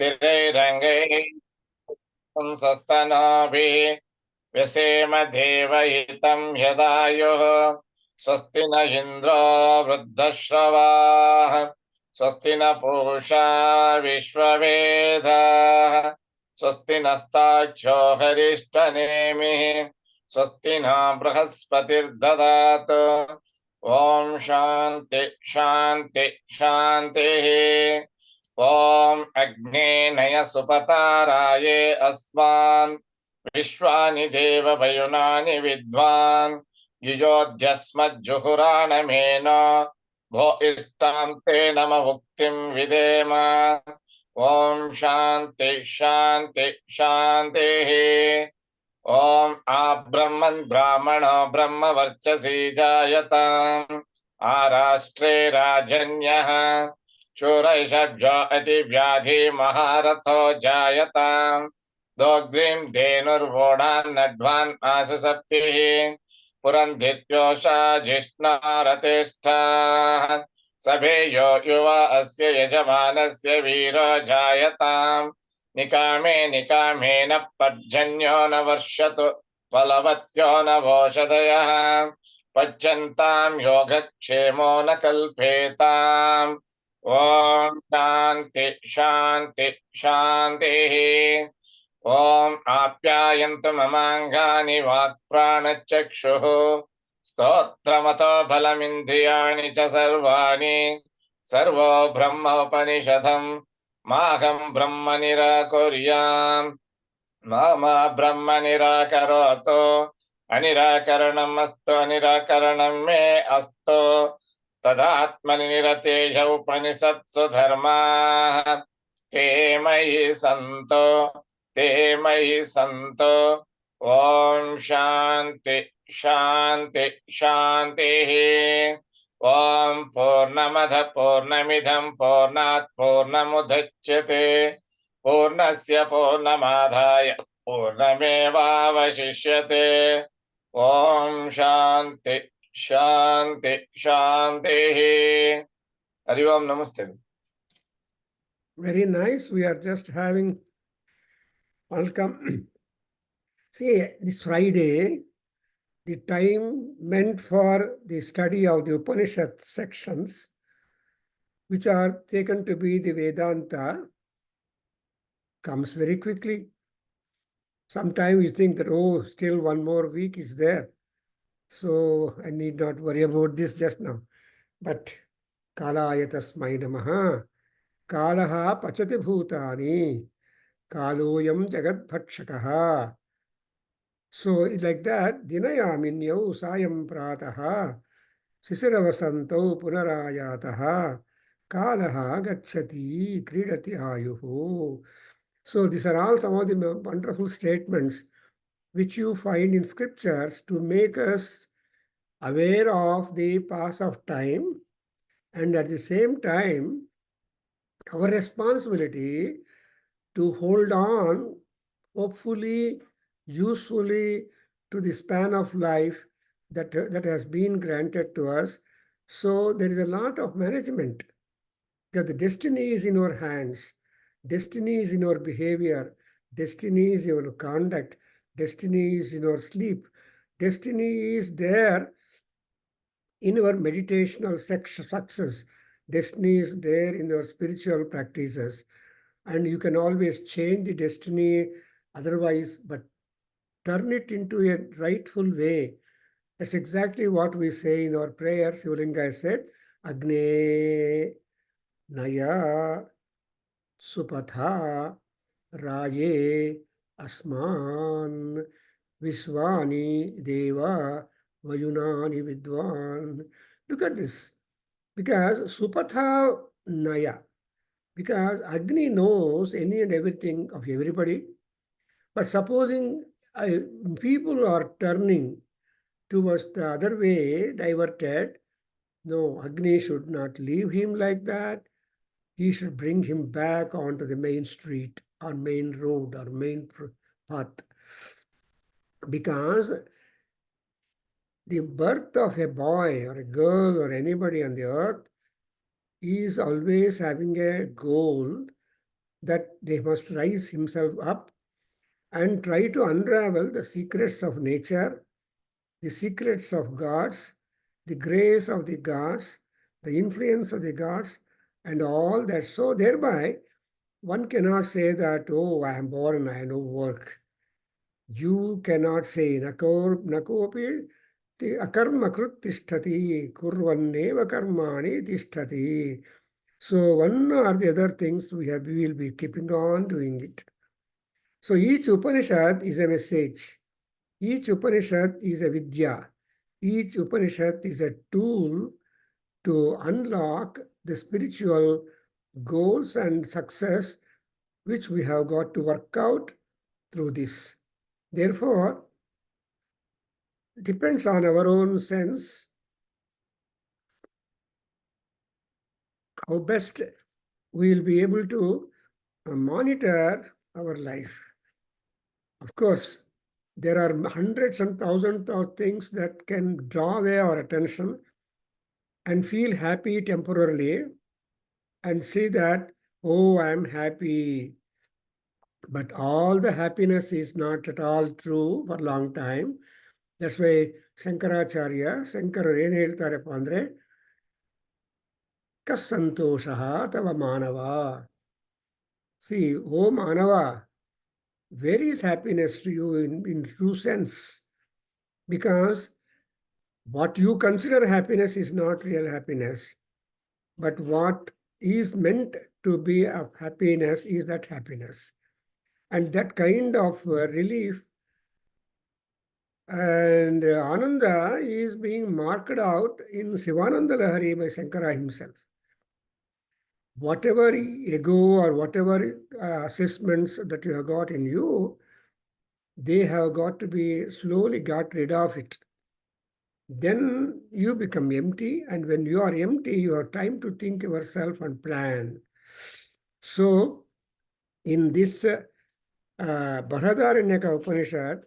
तिरैरङ्गैः पुंसस्तनोभिः व्यसेम देवहितं यदायुः स्वस्ति न इन्द्रो वृद्धश्रवाः स्वस्ति न पूषा विश्ववेदाः स्वस्ति नस्ताक्षो हरिष्ठनेमिः स्वस्ति न बृहस्पतिर्ददातु ॐ शान्ति शान्ति शान्तिः ॐ अग्ने नय सुपताराये अस्मान् विश्वानि देववयुनानि विद्वान् युयोध्यस्मज्जुहुराणमेन भो इष्टां ते नम मुक्तिं विदेम ॐ शान्ति शान्ति शान्तिः ॐ आब्रह्मन् ब्राह्मणो ब्रह्मवर्चसि जायताम् आराष्ट्रे राजन्यः शूरैषभ्यो अतिव्याधि महारथो जायताम् दोग्ध्रीं धेनुर्वोढान्नड्वान् आसु सप्तिः पुरन्धित्योषा जिष्णारतिष्ठाः सभेयो युवा अस्य यजमानस्य वीरो जायताम् निकामे निकामेन पर्जन्यो न वर्षतु फलवत्यो न वोषधयः पच्यन्तां योगक्षेमो न कल्पेताम् ॐ शान्ति शान्ति शान्तिः ॐ आप्यायन्तु ममाङ्गानि वाक्प्राणचक्षुः स्तोत्रमतो बलमिन्द्रियाणि च सर्वाणि सर्वो ब्रह्मोपनिषदम् माहं ब्रह्म निराकुर्याम् मा ब्रह्म निराकरोतु अनिराकरणमस्तु अनिराकरणं मे अस्तु तदात्मनि निरतेय उपनिषत्सु धर्माः ते मयि सन्तो ॐ शान्ति शान्ति शान्तिः ॐ पूर्णमद पूर्णमिदं पूर्णात् पूर्णमुदच्यते पूर्णस्य पूर्णमादाय पूर्णमेवावशिष्यते ॐ शान्ति शान्ति शान्तिः हरि ओम नमस्ते. Very nice. We are just having welcome. See, this Friday, the time meant for the study of the Upanishad sections, which are taken to be the Vedanta, comes very quickly. Sometimes you think that, oh, still one more week is there. So I need not worry about this just now. But Kalaya tasmai namaha. Kalaha pachati bhutani. Kaloyam jagat bhakshakaha. So like that, dinayaminyau sayam prataha. Sisiravasanto punarayataha. Kalaha gacchati kridati ayuhu. So these are all some of the wonderful statements which you find in scriptures to make us aware of the pass of time, and at the same time, our responsibility to hold on hopefully, usefully to the span of life that has been granted to us. So there is a lot of management, because the destiny is in our hands. Destiny is in our behavior. Destiny is in our conduct. Destiny is in our sleep. Destiny is there in our meditational success. Destiny is there in our spiritual practices. And you can always change the destiny otherwise, but turn it into a rightful way. That's exactly what we say in our prayer. Sivalinga said, Agne Naya Supatha Raye Asman Vishwani Deva Vayunani Vidwan. Look at this. Because Supatha Naya. Because Agni knows any and everything of everybody. But supposing people are turning towards the other way, diverted, no, Agni should not leave him like that. He should bring him back onto the main street or main road or main path. Because the birth of a boy or a girl or anybody on the earth is always having a goal that they must rise himself up and try to unravel the secrets of nature, the secrets of gods, the grace of the gods, the influence of the gods, and all that. So thereby, one cannot say that, oh, I am born, I have no work. You cannot say, nakopi akarma krut tishtati, kurvanneva karmani tishtati. So one or the other things we will be keeping on doing it. So each Upanishad is a message. Each Upanishad is a Vidya. Each Upanishad is a tool to unlock the spiritual goals and success which we have got to work out through this. Therefore, depends on our own sense how best we will be able to monitor our life. Of course, there are hundreds and thousands of things that can draw away our attention and feel happy temporarily and see that, oh, I'm happy. But all the happiness is not at all true for a long time. That's why ಶಂಕರರು ಏನು ಹೇಳ್ತಾರಪ್ಪ ಅಂದ್ರೆ ಕಸ್ಸಂತೋಷಃ ತವ ಮಾನವ. See, oh Manava, where is happiness to you in true sense? Because what you consider happiness is not real happiness. But what is meant to be of happiness is that happiness. And that kind of relief and Ananda is being marked out in Sivananda Lahari by Shankara himself. Whatever ego or whatever assessments that you have got in you, they have got to be slowly got rid of it. Then you become empty, and when you are empty, you have time to think yourself and plan. So, in this Baradaranyaka Upanishad,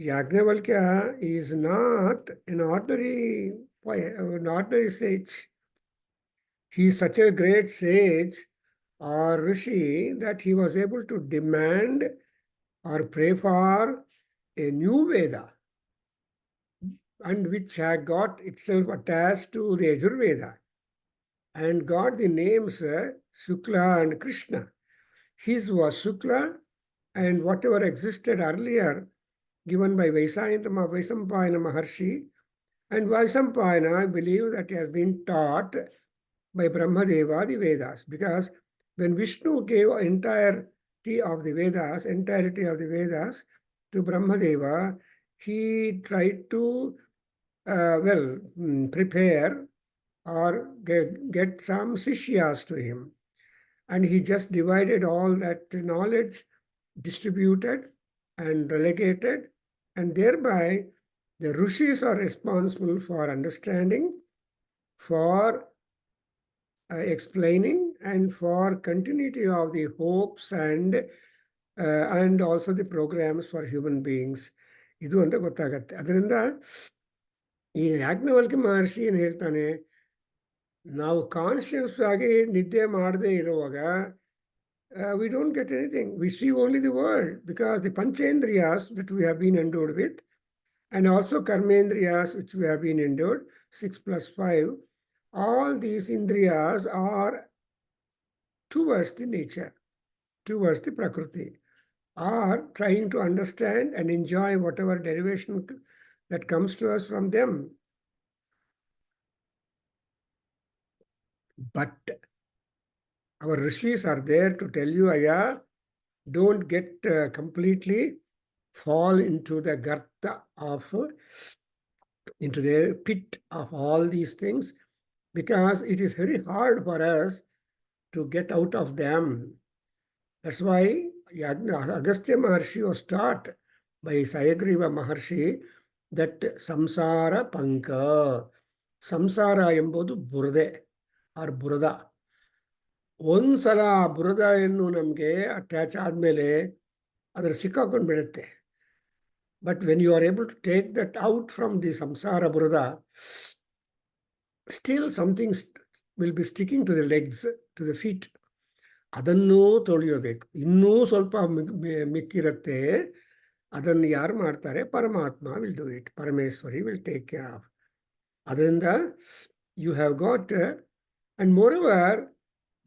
Yajnavalkya is not an ordinary sage. He is such a great sage or rishi that he was able to demand or pray for a new Veda, and which had got itself attached to the Yajurveda and got the names Shukla and Krishna. His was Shukla, and whatever existed earlier given by Vaisampayana Maharshi, and Vaisampayana, I believe that has been taught by Brahmadeva the Vedas, because when Vishnu gave entirety of the Vedas to Brahmadeva, he tried to prepare or get some Sishyas to him. And he just divided all that knowledge, distributed and relegated, and thereby the Rishis are responsible for understanding, for explaining, and for continuity of the hopes and also the programs for human beings. ಇದು ಅಂತ ಗೊತ್ತಾಗತ್ತೆ. ಅದರಿಂದ ಈ ಯಾಜ್ಞವಲ್ಕ್ಯ ಮಹರ್ಷಿ ಏನು ಹೇಳ್ತಾನೆ, ನಾವು conscious ಆಗಿ ನಿದ್ದೆ ಮಾಡದೇ ಇರುವಾಗ we don't get anything. We see only the world, because the Panchendriyas that we have been endowed with, and also Karmendriyas which we have been endowed, 6 plus 5, all these Indriyas are towards the nature, towards the Prakriti, are trying to understand and enjoy whatever derivation that comes to us from them. But our rishis are there to tell you, Aya, don't get completely fall into the garta of, into the pit of all these things, because it is very hard for us to get out of them. That's why Agastya Maharshi was taught by Sayagriva Maharshi that samsara panka, samsara ಎಂಬುದು ಬುರದೆ R ಬುರದ. ಒಂದ್ಸಲ ಬುರದ ಎನ್ನು ನಮಗೆ attach ಆದಮೇಲೆ ಅದರ ಸಿಕ್ಕಾಕೊಂಡು ಬಿಡುತ್ತೆ. But when you are able to take that out from the samsara burada, still something will be sticking to the legs, to the feet. ಅದನ್ನೂ ತೊಳೆಯಬೇಕು. ಇನ್ನೂ ಸ್ವಲ್ಪ ಮಿಕ್ಕಿರುತ್ತೆ, ಅದನ್ನು ಯಾರು ಮಾಡ್ತಾರೆ? Paramatma will do it, Parameshwari will take care of. ಅದರಿಂದ you have got, and more over,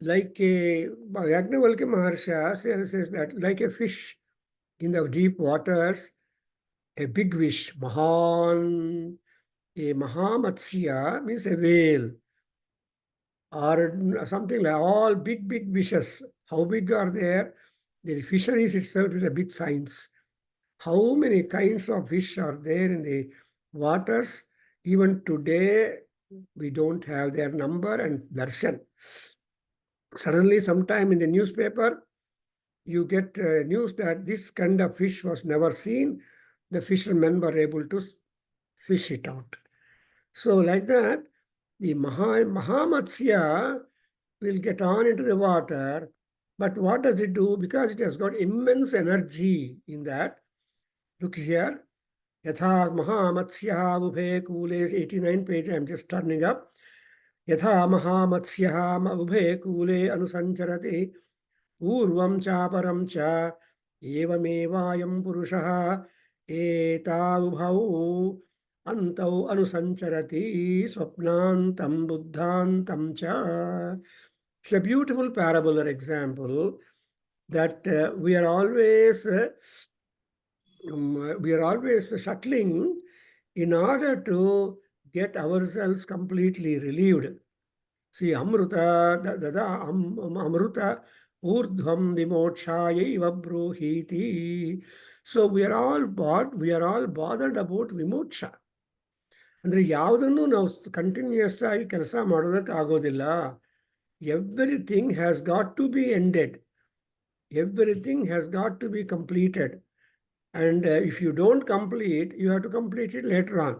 like Yajnavalkya Maharsha says that like a fish in the deep waters, a big fish, a Mahamatsya means a whale, or something like all big fishes. How big are there? The fisheries itself is a big science. How many kinds of fish are there in the waters? Even today, we don't have their number and darshan. Suddenly, sometime in the newspaper, you get news that this kind of fish was never seen. The fishermen were able to fish it out. So like that, the Mahamatsya will get on into the water, but what does it do? Because it has got immense energy in that. Look here, Yatha Mahamatsya Ubhe Kule, 89 page, I'm just turning up. Yatha Mahamatsya Ubhe Kule Anusancharati Urvam cha param cha evamevayam purushah etavubhau antau anusancharati swapnantam buddhantam cha. It's a beautiful parable or example that we are always shuttling in order to get ourselves completely relieved. See, Amruta, Amruta, Urdhvam Vimokshayaiva Bruhiti. So we are all bothered about Vimoksha. ಅಂದರೆ ಯಾವುದನ್ನು ನಾವು continuous ಆಗಿ ಕೆಲಸ ಮಾಡೋದಕ್ಕೆ ಆಗೋದಿಲ್ಲ. Everything has got to be ended. Everything has got to be completed. And if you don't complete, you have to complete it later on.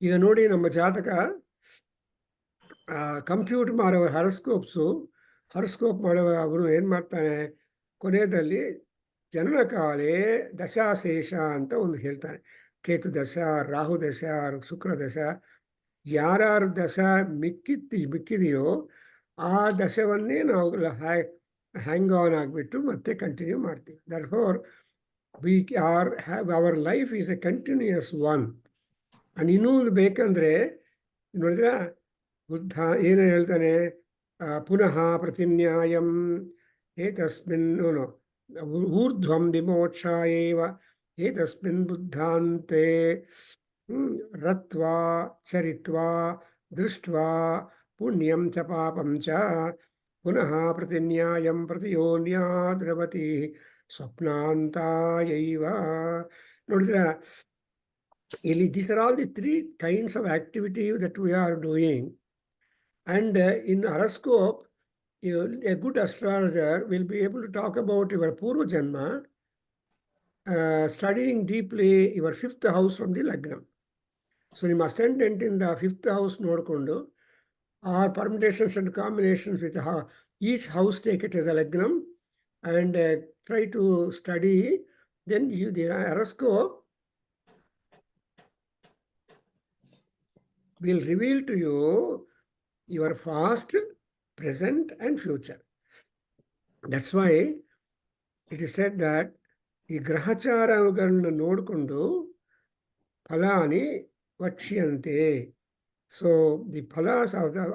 ಈಗ ನೋಡಿ, ನಮ್ಮ ಜಾತಕ ಕಂಪ್ಯೂಟ್ ಮಾಡೋ ಹರಸ್ಕೋಪ್ ಮಾಡುವ ಅವರು ಏನು ಮಾಡ್ತಾನೆ, ಕೊನೆಯಲ್ಲಿ ಜನನಕಾಲೇ ದಶಾಶೇಷ ಅಂತ ಒಂದು ಹೇಳ್ತಾನೆ. ಕೇತು ದಶ, ರಾಹು ದಶ, ಶುಕ್ರ ದಶ, ಯಾರ್ಯಾರ ದಶ ಮಿಕ್ಕಿದೆಯೋ ಆ ದಶವನ್ನೇ ನಾವು ಹ್ಯಾಂಗ್ ಆನ್ ಆಗಿಬಿಟ್ಟು ಮತ್ತೆ ಕಂಟಿನ್ಯೂ ಮಾಡ್ತೀವಿ. Therefore we our life is a continuous one. And ಇನ್ನೂ ಬೇಕಂದ್ರೆ ನೋಡಿದ್ರೆ ಬುದ್ಧ ಏನು ಹೇಳ್ತಾನೆ, ಪುನಃ ಪ್ರತಿನ್ಯಾಯಂ ಏತಸ್ಮಿನ್ ಊರ್ಧ್ವಂ ವಿಮೋಕ್ಷಾಯೇವ ಏತಸ್ಮಿನ್ ಬುದ್ಧಾಂತೆ ರತ್ವಾ ಚರಿತ್ವಾ ದೃಷ್ಟ್ವಾ ಪುಣ್ಯಂ ಚ ಪಾಪಂ ಚ ಪುನಃ ಪ್ರತಿನ್ಯಾಯಂ ಪ್ರತಿಯೋನ್ಯಾದ್ರವತಿ ಸ್ವಪ್ನಾಂತಾಯೈವ. ನೋಡಿದ್ರೆ ಇಲ್ಲಿ these are all the three kinds of activity that we are doing. And in horoscope, a good astrologer will be able to talk about your Purva Janma, studying deeply your fifth house from the Lagna. So ನಿಮ್ಮ ascendant in the fifth house ನೋಡಿಕೊಂಡು our permutations and combinations with each house, take it as a Lagnam and try to study. Then the horoscope will reveal to you your past, present, and future. That's why it is said that ಈ ಗ್ರಹಚಾರಗಳನ್ನ ನೋಡಿಕೊಂಡು ಫಲಾನಿ ವಕ್ಷ್ಯಂತೆ. So the phalas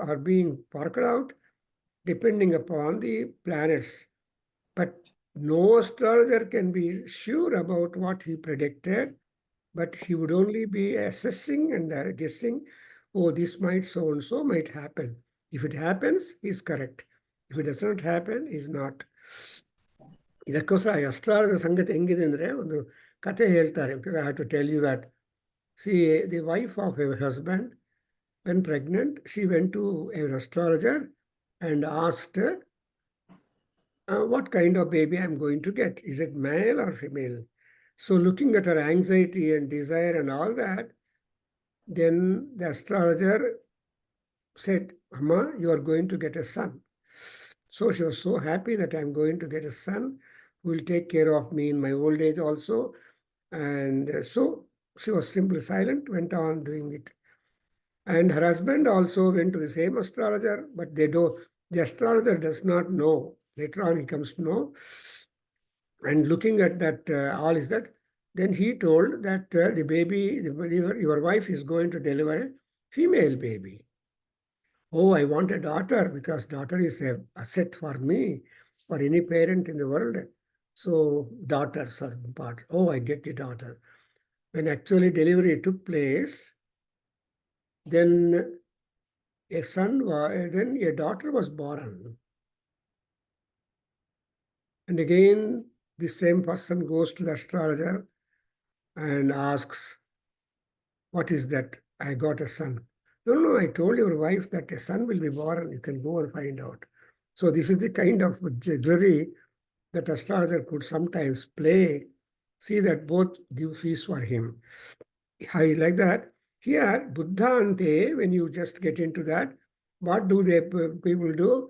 are being worked out depending upon the planets. But no astrologer can be sure about what he predicted, but he would only be assessing and guessing, oh, this might so and so might happen. If it happens, he's correct. If it does not happen, he's not. ಇದಕ್ಕೋಸ್ಕರ astrologer ಸಂಗತಿ ಹೆಂಗಿದೆ ಅಂದರೆ, ಒಂದು ಕತೆ ಹೇಳ್ತಾರೆ. Because I have to tell you that. See, the wife of a husband, when pregnant, she went to an astrologer and asked, what kind of baby I'm going to get? Is it male or female? So looking at her anxiety and desire and all that, then the astrologer said, Amma, you are going to get a son. So she was so happy that I'm going to get a son who will take care of me in my old age also. And so she was simply silent, went on doing it. And her husband also went to the same astrologer, but the astrologer does not know Later on, he comes to know, and looking at that, all is that, then he told that the baby, your wife is going to deliver a female baby. Oh, I want a daughter because daughter is a asset for me, for any parent in the world. So daughters are part. Oh, I get the daughter. When actually delivery took place, then then a daughter was born. And again, the same person goes to the astrologer and asks, what is that? I got a son. No, no, I told your wife that a son will be born. You can go and find out. So this is the kind of jugglery that astrologer could sometimes play. See that both give fees for him. I like that. Here, Buddhante, when you just get into that, what do they people do?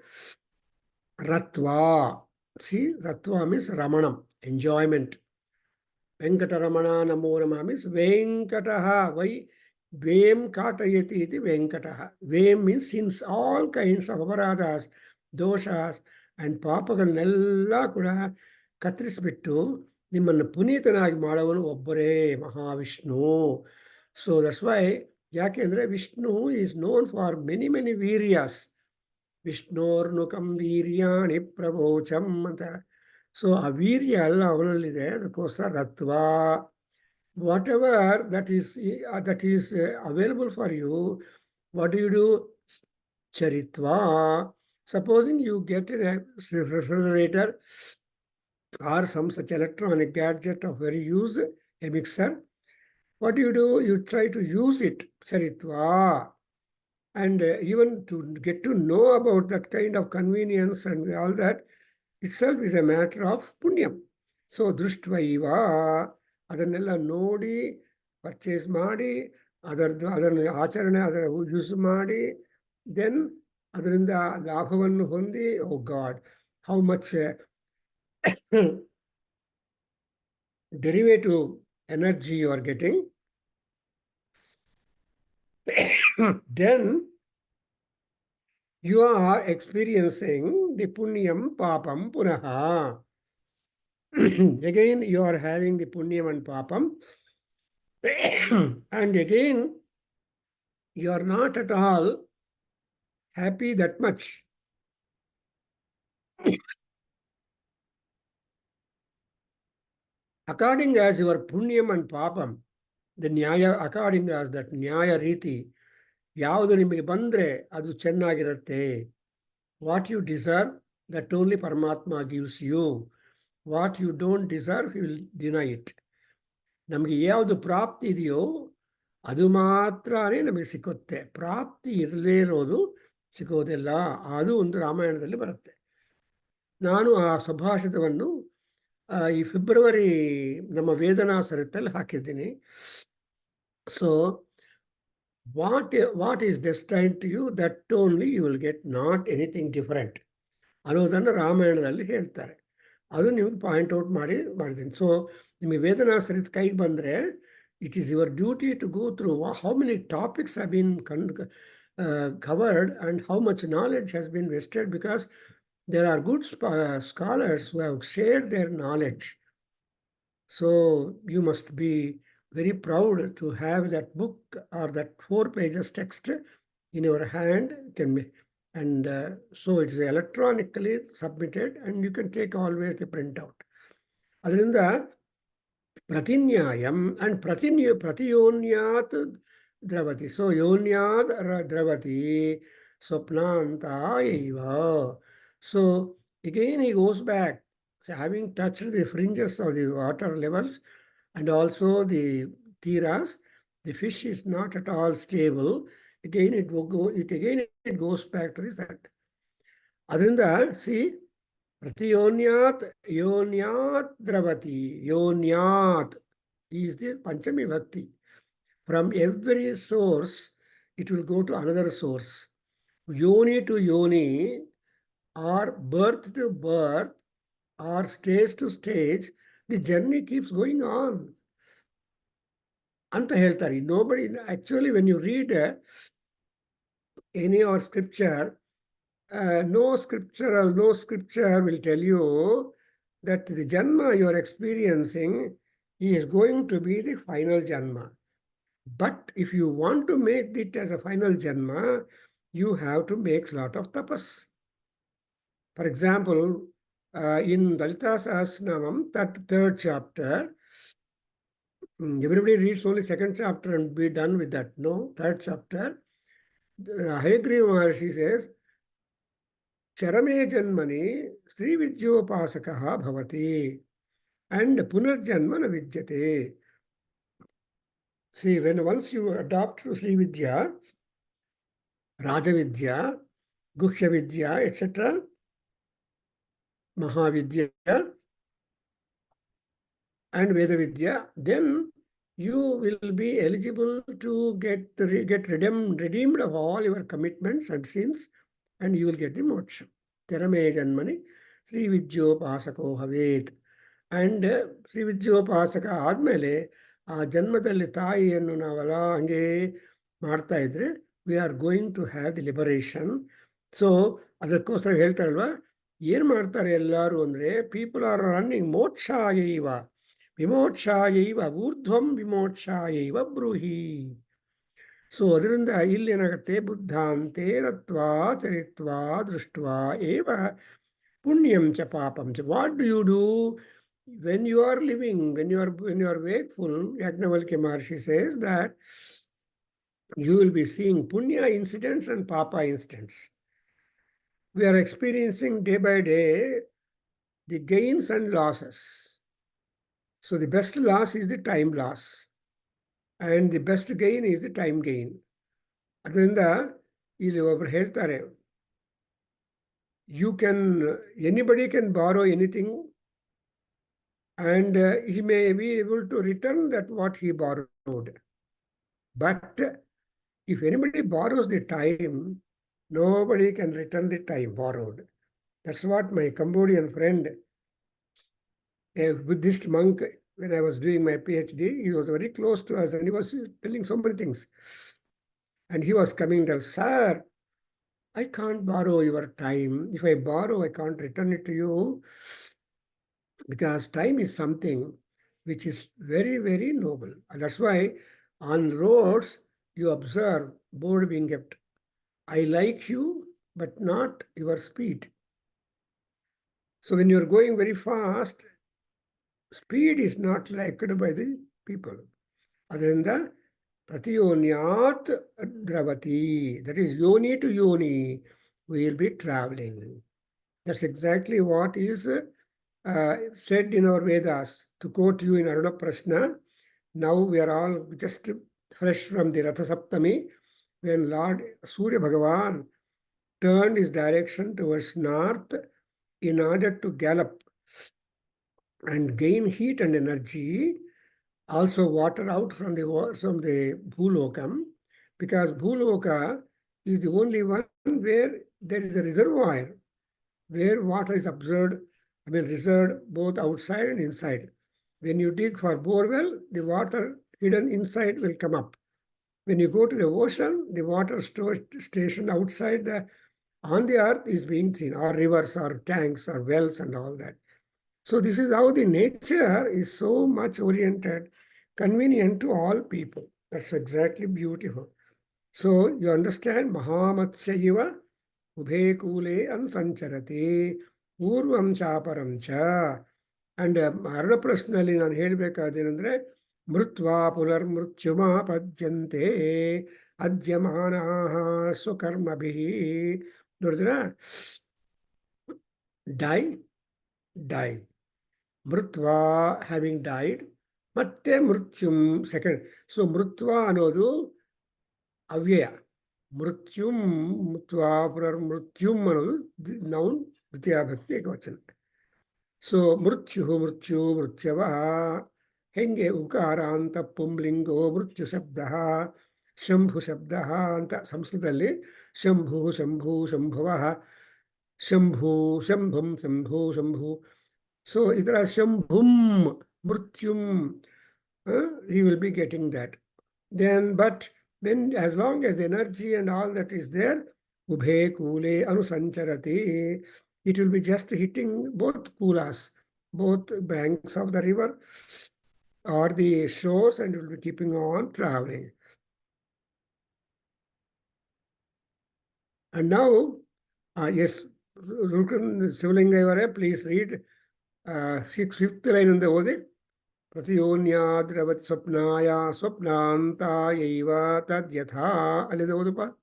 Ratva. See, Ratva means Ramanam, enjoyment. Venkataramana Namo Nama means Venkataha. Why? Vem Katayati iti Venkataha. Vem means since all kinds of aparadas, doshas, and ಪಾಪಗಳನ್ನೆಲ್ಲ ಕೂಡ ಕತ್ತರಿಸ್ಬಿಟ್ಟು ನಿಮ್ಮನ್ನು ಪುನೀತನಾಗಿ ಮಾಡುವನು ಒಬ್ಬರೇ Mahavishnu. So that's why, ಯಾಕೆಂದ್ರೆ Vishnu is known for many many ವೀರ್ಯಾಸ್. ವಿಷ್ಣೋರ್ನುಕಂ ವೀರ್ಯಾಣಿ ಪ್ರವೋಚಂ ಅಂತ. ಸೊ ಆ ವೀರ್ಯ ಎಲ್ಲ ಅವನಲ್ಲಿದೆ, ಅದಕ್ಕೋಸ್ಕರ Ratna. Whatever that is available for you, what do? Charitva. Supposing you get a refrigerator or some such electronic gadget of very use, a mixer, what do? You try to use it, charitva. And even to get to know about that kind of convenience and all that itself is a matter of punyam. So ದೃಷ್ಟ್ವೈವ ಅದನ್ನೆಲ್ಲ ನೋಡಿ purchase ಮಾಡಿ ಅದನ್ನು ಆಚರಣೆ ಅದರ use ಮಾಡಿ then ಅದರಿಂದ ಲಾಭವನ್ನು ಹೊಂದಿ, oh god, how much derivative energy you are getting, then you are experiencing the punyam papam punaha. Again, you are having the punyam and papam. And again, you are not at all happy that much. According as your punyam and papam, the nyaya, according as that nyaya riti, ಯಾವುದು ನಿಮಗೆ ಬಂದರೆ ಅದು ಚೆನ್ನಾಗಿರುತ್ತೆ. What you deserve that only Paramatma gives you. What you don't deserve he will deny it. ನಮಗೆ ಯಾವುದು ಪ್ರಾಪ್ತಿ ಇದೆಯೋ ಅದು ಮಾತ್ರನೇ ನಮಗೆ ಸಿಕ್ಕುತ್ತೆ. ಪ್ರಾಪ್ತಿ ಇರದೇ ಇರೋದು ಸಿಗೋದಿಲ್ಲ. ಅದು ಒಂದು ರಾಮಾಯಣದಲ್ಲಿ ಬರುತ್ತೆ. ನಾನು ಆ ಸುಭಾಷಿತವನ್ನು ಈ ಫೆಬ್ರವರಿ ನಮ್ಮ ವೇದನಾ ಸರಿತಲ್ಲಿ ಹಾಕಿದ್ದೀನಿ. So what is destined to you, that only you will get, not anything different ಅನ್ನೋದನ್ನು ರಾಮಾಯಣದಲ್ಲಿ ಹೇಳ್ತಾರೆ. ಅದು ನಿಮ್ಗೆ ಪಾಯಿಂಟ್ ಔಟ್ ಮಾಡಿದ್ದೀನಿ. ಸೊ ನಿಮಗೆ ವೇದನಾ ಸರಿತ ಕೈಗೆ ಬಂದರೆ it is your duty to go through how many topics have been covered and how much knowledge has been wasted, because there are good scholars who have shared their knowledge. So you must be very proud to have that book or that 4 pages text in your hand. And so it is electronically submitted and you can take always the printout. Adrinda pratinyayam and pratiyonyat dravati. So yonyat dravati swapnanta eva. So again he goes back, so having touched the fringes of the water levels and also the tiras, the fish is not at all stable. Again it goes back to that. Adrinda, see, pratiyonyat yonyat dravati. Yonyat is the Panchami Bhakti. From every source, it will go to another source. Yoni to yoni, or birth to birth, or stage to stage, the journey keeps going on. ಅಂತ ಹೇಳ್ತಾರೆ. Nobody, actually when you read any or scripture, no scripture will tell you that the Janma you are experiencing is going to be the final Janma. But if you want to make it as a final Janma, you have to make a lot of tapas. For example, in Lalita Sahasranamam, that third chapter, everybody reads only second chapter and be done with that. No, third chapter. Hayagriva Maharshi says, Charame Janmani Sri Vidyopasakaha Bhavati and Punarjanmana Vidyate. See, when once you adopt to Sri Vidya, Raja Vidya, Guhya Vidya, etc., Mahavidya, and Veda Vidya, then you will be eligible to get redeemed of all your commitments and sins, and you will get the moksha. Terame Janmani, Sri Vidyopasako Havet. And Sri Vidyopasaka ಆದ್ಮೇಲೆ ಆ ಜನ್ಮದಲ್ಲಿ ತಾಯಿಯನ್ನು ನಾವೆಲ್ಲ ಹಂಗೆ ಮಾಡ್ತಾ ಇದ್ರೆ we are going to have the liberation. So ಅದಕ್ಕೋಸ್ಕರ ಹೇಳ್ತಾರಲ್ವಾ, ಏನ್ ಮಾಡ್ತಾರೆ ಎಲ್ಲರೂ ಅಂದ್ರೆ, ಪೀಪಲ್ ಆರ್ ರನ್ನಿಂಗ್ ಮೋಕ್ಷಾಯೈವ ವಿಮೋಕ್ಷಾಯೈವ ಊರ್ಧ್ವಂ ವಿಮೋಕ್ಷಾಯೈವ ಬ್ರೂಹಿ. ಸೊ ಅದರಿಂದ ಇಲ್ಲಿ ಏನಾಗುತ್ತೆ, ಬುದ್ಧಾಂತೆ ರತ್ವಾ ಚರಿತ್ವಾ ದೃಷ್ಟ್ವಾ ಏವ ಪುಣ್ಯಂ ಚ ಪಾಪಂ ಚ. What do you do when you are living, when you are wakeful? Yajnavalkya Maharshi says that you will be seeing punya incidents and papa incidents. We are experiencing day by day the gains and losses. So the best loss is the time loss, and the best gain is the time gain. ಅದರಿಂದ ಇಲ್ಲಿ ಒಬ್ರು ಹೇಳ್ತಾರೆ, anybody can borrow anything, and he may be able to return that what he borrowed. But if anybody borrows the time, nobody can return the time borrowed. That's what my Cambodian friend, a Buddhist monk, when I was doing my PhD, he was very close to us and he was telling so many things. And he was coming and tell, sir, I can't borrow your time. If I borrow, I can't return it to you. Because time is something which is very, very noble. And that's why on roads, you observe board being kept. I like you, but not your speed. So when you're going very fast, speed is not liked by the people. Adrinda pratiyonyat dravati. That is yoni to yoni. We will be traveling. That's exactly what is said in our Vedas. To quote you in Aruna Prashna, now we are all just fresh from the Ratha Saptami, when Lord Surya Bhagavan turned his direction towards north in order to gallop and gain heat and energy, also water out from the Bhulokam, because Bhuloka is the only one where there is a reservoir, where water is reserved both outside and inside. When you dig for borewell, the water hidden inside will come up. When you go to the ocean, the water station outside on the earth is being seen, or rivers or tanks or wells and all that. So this is how the nature is so much oriented, convenient to all people. That's exactly beautiful. So you understand, Mahamatsyayiva ubhe kule ansancharati ಪೂರ್ವಂ ಚಾಪರಂ ಚ. And ಮರಣ ಪ್ರಶ್ನೆಯಲ್ಲಿ ನಾನು ಹೇಳಬೇಕಾದೇನೆಂದ್ರೆ, ಮೃತ್ವಾ ಪುನರ್ಮೃತ್ಯುಮಾಪದ್ಯಂತೆ ಅದ್ಯಮಾನಾಃ ಸ್ವಕರ್ಮಭಿಃ. ನೋಡಿದ್ರ, dye ಮೃತ್ವಾ having died, ಮತ್ತೆ ಮೃತ್ಯುಂ second. So ಮೃತ್ವಾ ಅನ್ನೋದು ಅವ್ಯಯ, ಮೃತ್ಯುಂ ಮೃತ್ವಾ ಪುನರ್ಮೃತ್ಯುಂ ಅನ್ನೋದು ನೌನ್ ದ್ವಿತೀಯ ಭಕ್ತಿ ಏಕವಚನ. ಸೊ ಮೃತ್ಯು ಮೃತ್ಯವ, ಹೆಂಗೆ ಉಕಾರ ಅಂತ ಪುಂಲಿಂಗೋ ಮೃತ್ಯು ಶಬ್ದ, ಶಂಭು ಶಬ್ದ ಅಂತ ಸಂಸ್ಕೃತದಲ್ಲಿ ಶಂಭು ಶಂಭು ಶಂಭುವ, ಶಂಭು ಶಂಭುಂ ಶಂಭು ಶಂಭು. ಸೊ ಈ ಥರ ಶಂಭುಂ ಮೃತ್ಯುಂ, he will be getting that. Then, but when, as long as the energy and all that is there, ubhe kule anusancharati. It will be just hitting both kulas, both banks of the river or the shores, and it will be keeping on traveling. And now, yes, Rukun Sivalingayavare, please read fifth line in the Ode. Pratiyonyadravati swapnaya swapnantayaiva tadyatha. Alida Odapa.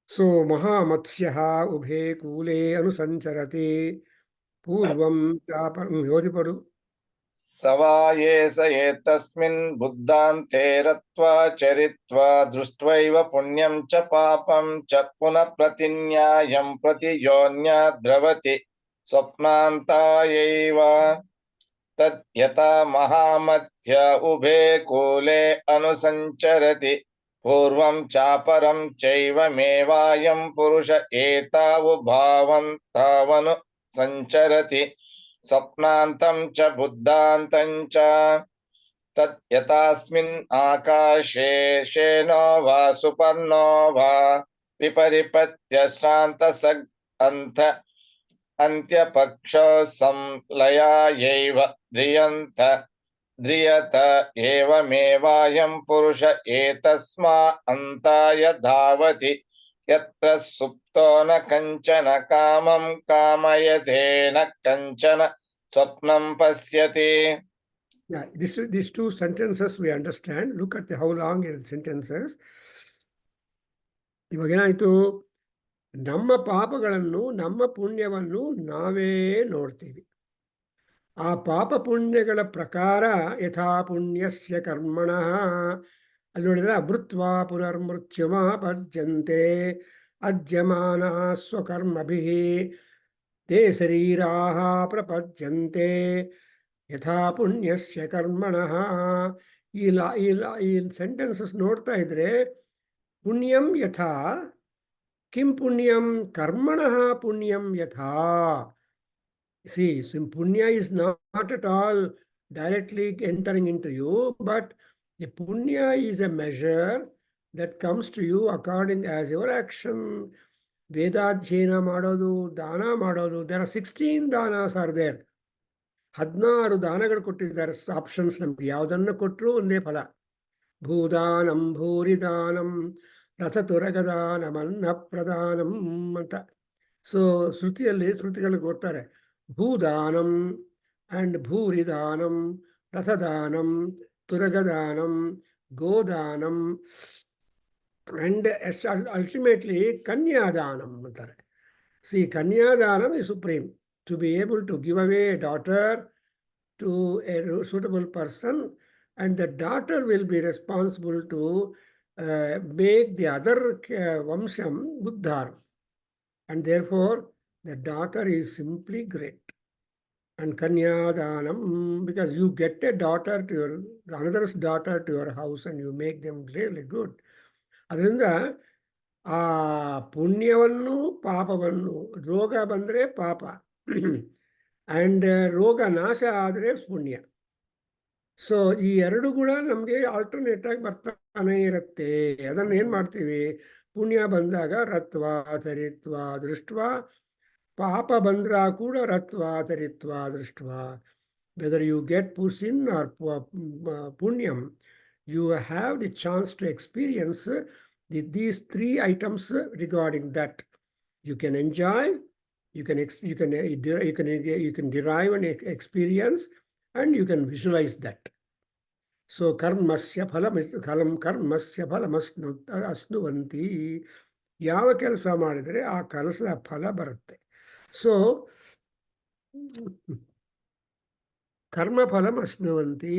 So Mahamatsyaha ubhe kule anusancharati purvam chaparam yodipadu. सवाये स एतस्मिन् बुद्धान्ते रत्वा चरित्वा दृष्ट्वैव पुण्यं च पापं च पुनः प्रतिन्यायं प्रति योन्या द्रवति स्वप्नान्तायैव तद् यथा महामत्स्य उभे कूले अनुसञ्चरति पूर्वं चापरं चैवमेवायं पुरुष एतावुभावं तावनु सञ्चरति स्वप्नान्तं च बुद्धान्तं च तत् यथास्मिन् आकाशे शेनो वा सुपर्णो वा विपरिपत्य श्रान्तसग् अन्त अन्त्यपक्षो संलयायैव ध्रियत एवमेवायं पुरुष एतस्मा अन्ताय धावति यत्र सुप्तो न कञ्चन कामं कामयते न कञ्चन स्वप्नं पश्यति. Yeah, these two sentences we understand. Look at how long are the sentences. ಇವಾಗೇನಾಯ್ತು, ನಮ್ಮ ಪಾಪಗಳನ್ನು ನಮ್ಮ ಪುಣ್ಯವನ್ನು ನಾವೇ ನೋಡ್ತೀವಿ. ಆ ಪಾಪ ಪುಣ್ಯಗಳ ಪ್ರಕಾರ ಯಥಾ ಪುಣ್ಯಸ್ಯ ಕರ್ಮಣಃ, ಅಲ್ಲಿ ನೋಡಿದ್ರೆ ಅಮೃತ್ವಾ ಪುನರ್ಮೃತ್ಯುಮಾಪಜ್ಯಂತೆ ಅಜ್ಯಮಾನ ಸ್ವಕರ್ಮಭಿಃ ತೇ ಶರೀರಾಃ ಪ್ರಪಜ್ಯಂತೆ ಯಥಾ ಪುಣ್ಯಸ್ಯ ಕರ್ಮಣಃ. ಈ ಸೆಂಟೆನ್ಸಸ್ ನೋಡ್ತಾ ಇದ್ರೆ ಪುಣ್ಯಂ ಯಥಾ ಕಿಂ ಪುಣ್ಯಂ ಕರ್ಮಣಃ ಪುಣ್ಯಂ ಯಥಾ. See, punya is not at all directly entering into you, but the punya is a measure that comes to you according as your action. Vedadhyena ಮಾಡೋದು, ದಾನ ಮಾಡೋದು. There are 16 danas are there. 16 ದಾನಗಳು ಕೊಟ್ಟಿದ್ದಾರೆ options ನಮ್ಗೆ. ಯಾವುದನ್ನು ಕೊಟ್ಟರು ಒಂದೇ ಫಲ. ಭೂದಾನಂ ಭೂರಿದಾನಂ ರಥತುರಗದಾನಂ ಅನ್ನ ಪ್ರದಾನಂ ಅಂತ. ಸೊ ಶ್ರುತಿಗಳಲ್ಲಿ ಕೊಡ್ತಾರೆ ಭೂದಾನಂ ಅಂಡ್ ಭೂರಿದಾನಂ, ರಥದಾನಂ, ತುರಗದಾನಂ, ಗೋದಾನಂ ಅಂಡ್ ಅಲ್ಟಿಮೇಟ್ಲಿ ಕನ್ಯಾದಾನಂ ಅಂತಾರೆ. ಸಿ ಕನ್ಯಾದಾನಂ is supreme. To be able to give away a daughter to a suitable person, and the daughter will be responsible to make the other vamsham buddhar, and therefore the daughter is simply great. And kanyadanam, because you get a daughter to your another's daughter to your house and you make them really good. ಅದರಿಂದ ಆ ಪುಣ್ಯವನ್ನು ಪಾಪವನ್ನು, ರೋಗ ಬಂದರೆ ಪಾಪ and ರೋಗ ನಾಶ ಆದರೆ ಪುಣ್ಯ. ಸೊ ಈ ಎರಡು ಕೂಡ ನಮಗೆ ಆಲ್ಟರ್ನೇಟ್ ಆಗಿ ಬರ್ತಾನೆ ಇರುತ್ತೆ. ಅದನ್ನು ಏನು ಮಾಡ್ತೀವಿ, ಪುಣ್ಯ ಬಂದಾಗ ರತ್ವ ತರಿತ್ವ ದೃಷ್ಟ, ಪಾಪ ಬಂದ್ರ ಕೂಡ ರತ್ವ ತರಿತ್ವ ದೃಷ್ಟ. Whether you get sin or punyam, you have the chance to experience these three items regarding that. You can enjoy, you can derive an experience, and you can visualize that. So karmasya phalam asnuvanti. ಯಾವ ಕೆಲಸ ಮಾಡಿದರೆ ಆ ಕೆಲಸದ ಫಲ ಬರುತ್ತೆ. So ಕರ್ಮ ಫಲಂ ಅಶ್ನುವಂತಿ.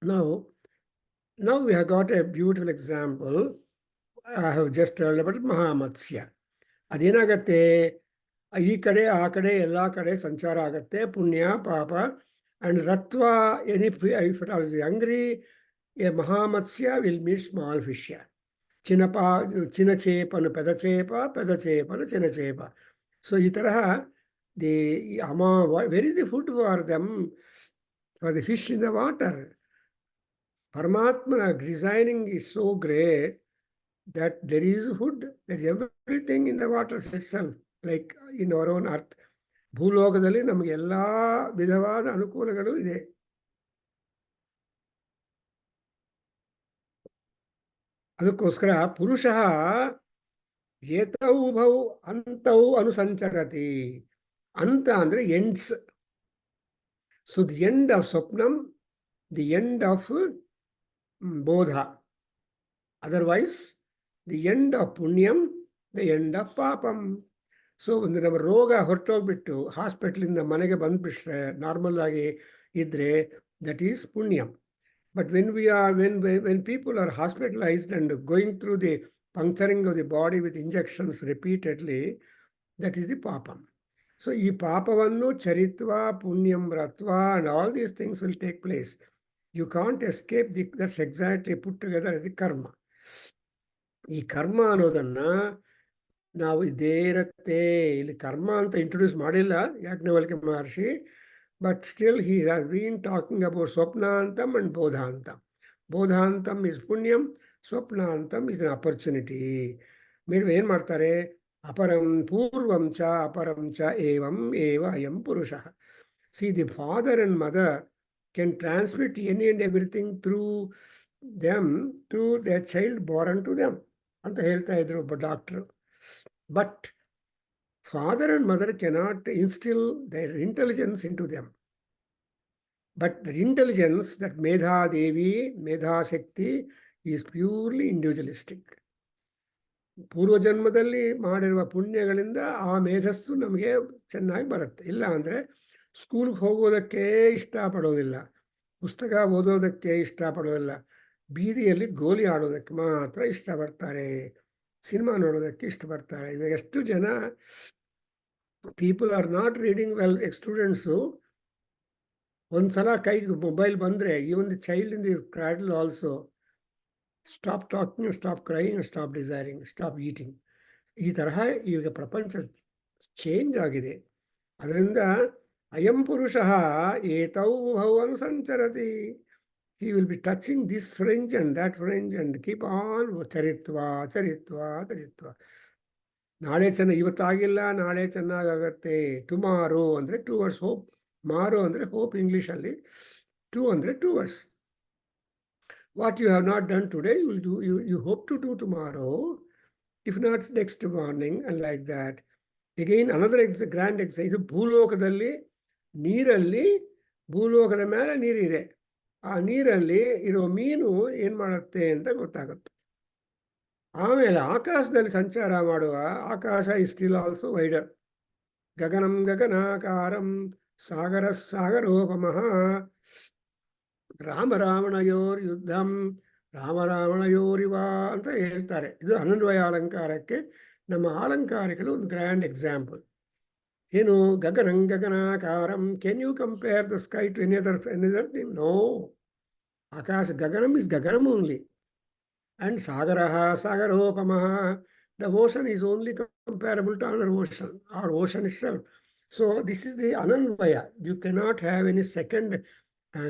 Now we have got a beautiful example. I have just told about ಮಹಾಮತ್ಸ್ಯ. ಅದೇನಾಗತ್ತೆ, ಈ ಕಡೆ ಆ ಕಡೆ ಎಲ್ಲ ಕಡೆ ಸಂಚಾರ ಆಗತ್ತೆ, ಪುಣ್ಯ ಪಾಪ. ಅಂಡ್ ರತ್ವ, if it is hungry, a ಮಹಾಮತ್ಸ್ಯ will meet small fish. ಚಿನ್ನ ಚೇಪನು ಪೆದ ಚೇಪ, ಪೆದ ಚೇಪನು ಚಿನ್ನ ಚೇಪ. ಸೊ ಈ ತರಹ where is the food for them? For the fish in the water. Paramatma designing is so great that there is food, there is everything in the water itself, like in our own earth. ಭೂಲೋಕದಲ್ಲಿ ನಮಗೆ ಎಲ್ಲಾ ವಿಧವಾದ ಅನುಕೂಲಗಳು ಇದೆ. ಅದಕ್ಕೋಸ್ಕರ ಪುರುಷಃ ಏತೌ ಉಭೌ ಅಂತೌ ಅನುಸಂಚರತಿ. ಅಂತ ಅಂದ್ರೆ ends. So the end of ಸ್ವಪ್ನಂ, ದಿ ಎಂಡ್ ಆಫ್ ಬೋಧ. ಅದರ್ವೈಸ್ ದಿ ಎಂಡ್ ಆಫ್ ಪುಣ್ಯಂ, ದಿ ಎಂಡ್ ಆಫ್ ಪಾಪಂ. ಸೊ ಒಂದು ನಮ್ಮ ರೋಗ ಹೊರಟೋಗ್ಬಿಟ್ಟು ಹಾಸ್ಪಿಟ್ಲಿಂದ ಮನೆಗೆ ಬಂದ್ಬಿಟ್ರೆ ನಾರ್ಮಲ್ ಆಗಿ ಇದ್ರೆ that is Punyam. But when people are hospitalized and going through the puncturing of the body with injections repeatedly, that is the papam. So ಈ ಪಾಪವನ್ನು ಚರಿತ್ವ, ಪುಣ್ಯಂ Ratna and all these things will take place. You can't escape that's exactly put together as the karma. ಈ ಕರ್ಮ ಅನ್ನೋದನ್ನ ನಾವು ಇದೇ ಇರತ್ತೆ. ಇಲ್ಲಿ ಕರ್ಮ ಅಂತ ಇಂಟ್ರೊಡ್ಯೂಸ್ ಮಾಡಿಲ್ಲ ಯಾಜ್ಞವಲ್ಕ್ಯ ಮಹರ್ಷಿ. But still he has been talking about Swapnantam and Bodhantam. Bodhantam is Punyam, Swapnantam is an opportunity. మీరు ఏం ಮಾಡ್ತಾರೆ? ಅಪರಂ ಪೂರ್ವಂ ಚ ಅಪರಂ ಚ ಏವಂ ಏವ ಅಯಂ ಪುರುಷಃ. See, the father and mother can transmit any and everything through them to their child born to them ಅಂತ ಹೇಳ್ತಾ ಇದ್ರು ಒಬ್ಬ doctor. But father and mother cannot instill their intelligence into them. But the intelligence, that Medha Devi, Medha Shakti, is purely individualistic. ಪೂರ್ವಜನ್ಮದಲ್ಲಿ ಮಾಡಿರುವ ಪುಣ್ಯಗಳಿಂದ ಆ ಮೇಧಸ್ಸು ನಮಗೆ ಚೆನ್ನಾಗಿ ಬರುತ್ತೆ. ಇಲ್ಲ ಅಂದರೆ ಸ್ಕೂಲ್ಗೆ ಹೋಗೋದಕ್ಕೆ ಇಷ್ಟಪಡೋದಿಲ್ಲ, ಪುಸ್ತಕ ಓದೋದಕ್ಕೆ ಇಷ್ಟಪಡೋದಿಲ್ಲ, ಬೀದಿಯಲ್ಲಿ ಗೋಲಿ ಆಡೋದಕ್ಕೆ ಮಾತ್ರ ಇಷ್ಟಪಡ್ತಾರೆ, ಸಿನಿಮಾ ನೋಡೋದಕ್ಕೆ ಇಷ್ಟಪಡ್ತಾರೆ. ಇವಾಗ ಎಷ್ಟು ಜನ people are not reading well. Students ಒಂದ್ಸಲ ಕೈಗೆ ಮೊಬೈಲ್ ಬಂದರೆ even the child in the cradle also stop talking, stop crying, stop desiring, stop eating. ಈ ತರಹ ಈಗ ಪ್ರಪಂಚ ಚೇಂಜ್ ಆಗಿದೆ. ಅದರಿಂದ ಅಯಂ ಪುರುಷಃ ಏತೌ ಉಭೌ ಅನುಸಂಚರತಿ. He will be touching this fringe and that fringe and keep on ಚರಿತ್ವ ಚರಿತ್ವ ಚರಿತ್ವ. ನಾಳೆ ಇವತ್ತಾಗಿಲ್ಲ, ನಾಳೆ ಚೆನ್ನಾಗತ್ತೆ. ಟುಮಾರೋ ಅಂದರೆ ಟುವರ್ಡ್ಸ್ ಹೋಪ್. ಮಾರೋ ಅಂದರೆ ಹೋಪ್ ಇಂಗ್ಲೀಷಲ್ಲಿ. ಟು ಅಂದರೆ towards. What you have not done today you will do, you hope to do tomorrow, if not next morning and like that. Again another grand ಇದು ಭೂಲೋಕದಲ್ಲಿ ನೀರಲ್ಲಿ, ಭೂಲೋಕದ ಮೇಲೆ ನೀರಿದೆ. ಆ ನೀರಲ್ಲಿ ಇರೋ ಮೀನು ಏನು ಮಾಡುತ್ತೆ ಅಂತ ಗೊತ್ತಾಗುತ್ತೆ. ಆಮೇಲೆ ಆಕಾಶದಲ್ಲಿ ಸಂಚಾರ ಮಾಡುವ ಆಕಾಶ is still also wider. Gaganam ಗಗನಾಕಾರಂ ಸಾಗರ ಸಾಗರೋಪಮಃ ರಾಮ ರಾವಣಯೋರ್ ಯುದ್ಧಂ ರಾಮ ರಾವಣಯೋರಿವ ಅಂತ ಹೇಳ್ತಾರೆ. ಇದು ಅನನ್ವಯ ಅಲಂಕಾರಕ್ಕೆ ನಮ್ಮ ಅಲಂಕಾರಿಗಳು ಒಂದು ಗ್ರ್ಯಾಂಡ್ ಎಕ್ಸಾಂಪಲ್. ಏನು ಗಗನಂ ಗಗನಾಕಾರಂ, can you compare the sky to any other thing? No. ಆಕಾಶ ಗಗನಂ ಇಸ್ ಗಗನಂ ಓನ್ಲಿ. And Sagaraha, Sagaropamaha, the ocean is only comparable to another ocean, or ocean itself. So this is the Ananvaya. You cannot have any second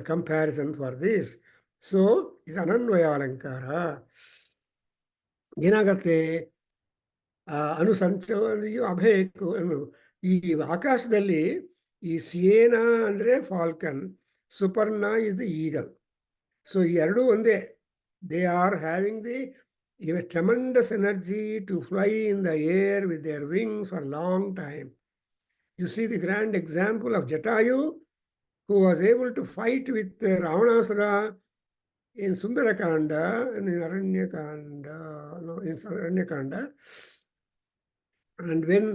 comparison for this. So it's Ananvaya Alankara. ಏನಾಗತ್ತೆ? ಅನುಸಂಚರಿಯು ಅಭಯಕ್ಕೂ. ಈ ಆಕಾಶದಲ್ಲಿ ಈ ಸಿಯೇನ ಅಂದರೆ falcon, ಸುಪರ್ಣ is the eagle. So ಈ ಎರಡೂ ಒಂದೇ. They are having the tremendous energy to fly in the air with their wings for a long time. You see the grand example of Jatayu, who was able to fight with Ravanasura in Sundarakanda, in Aranyakanda. And when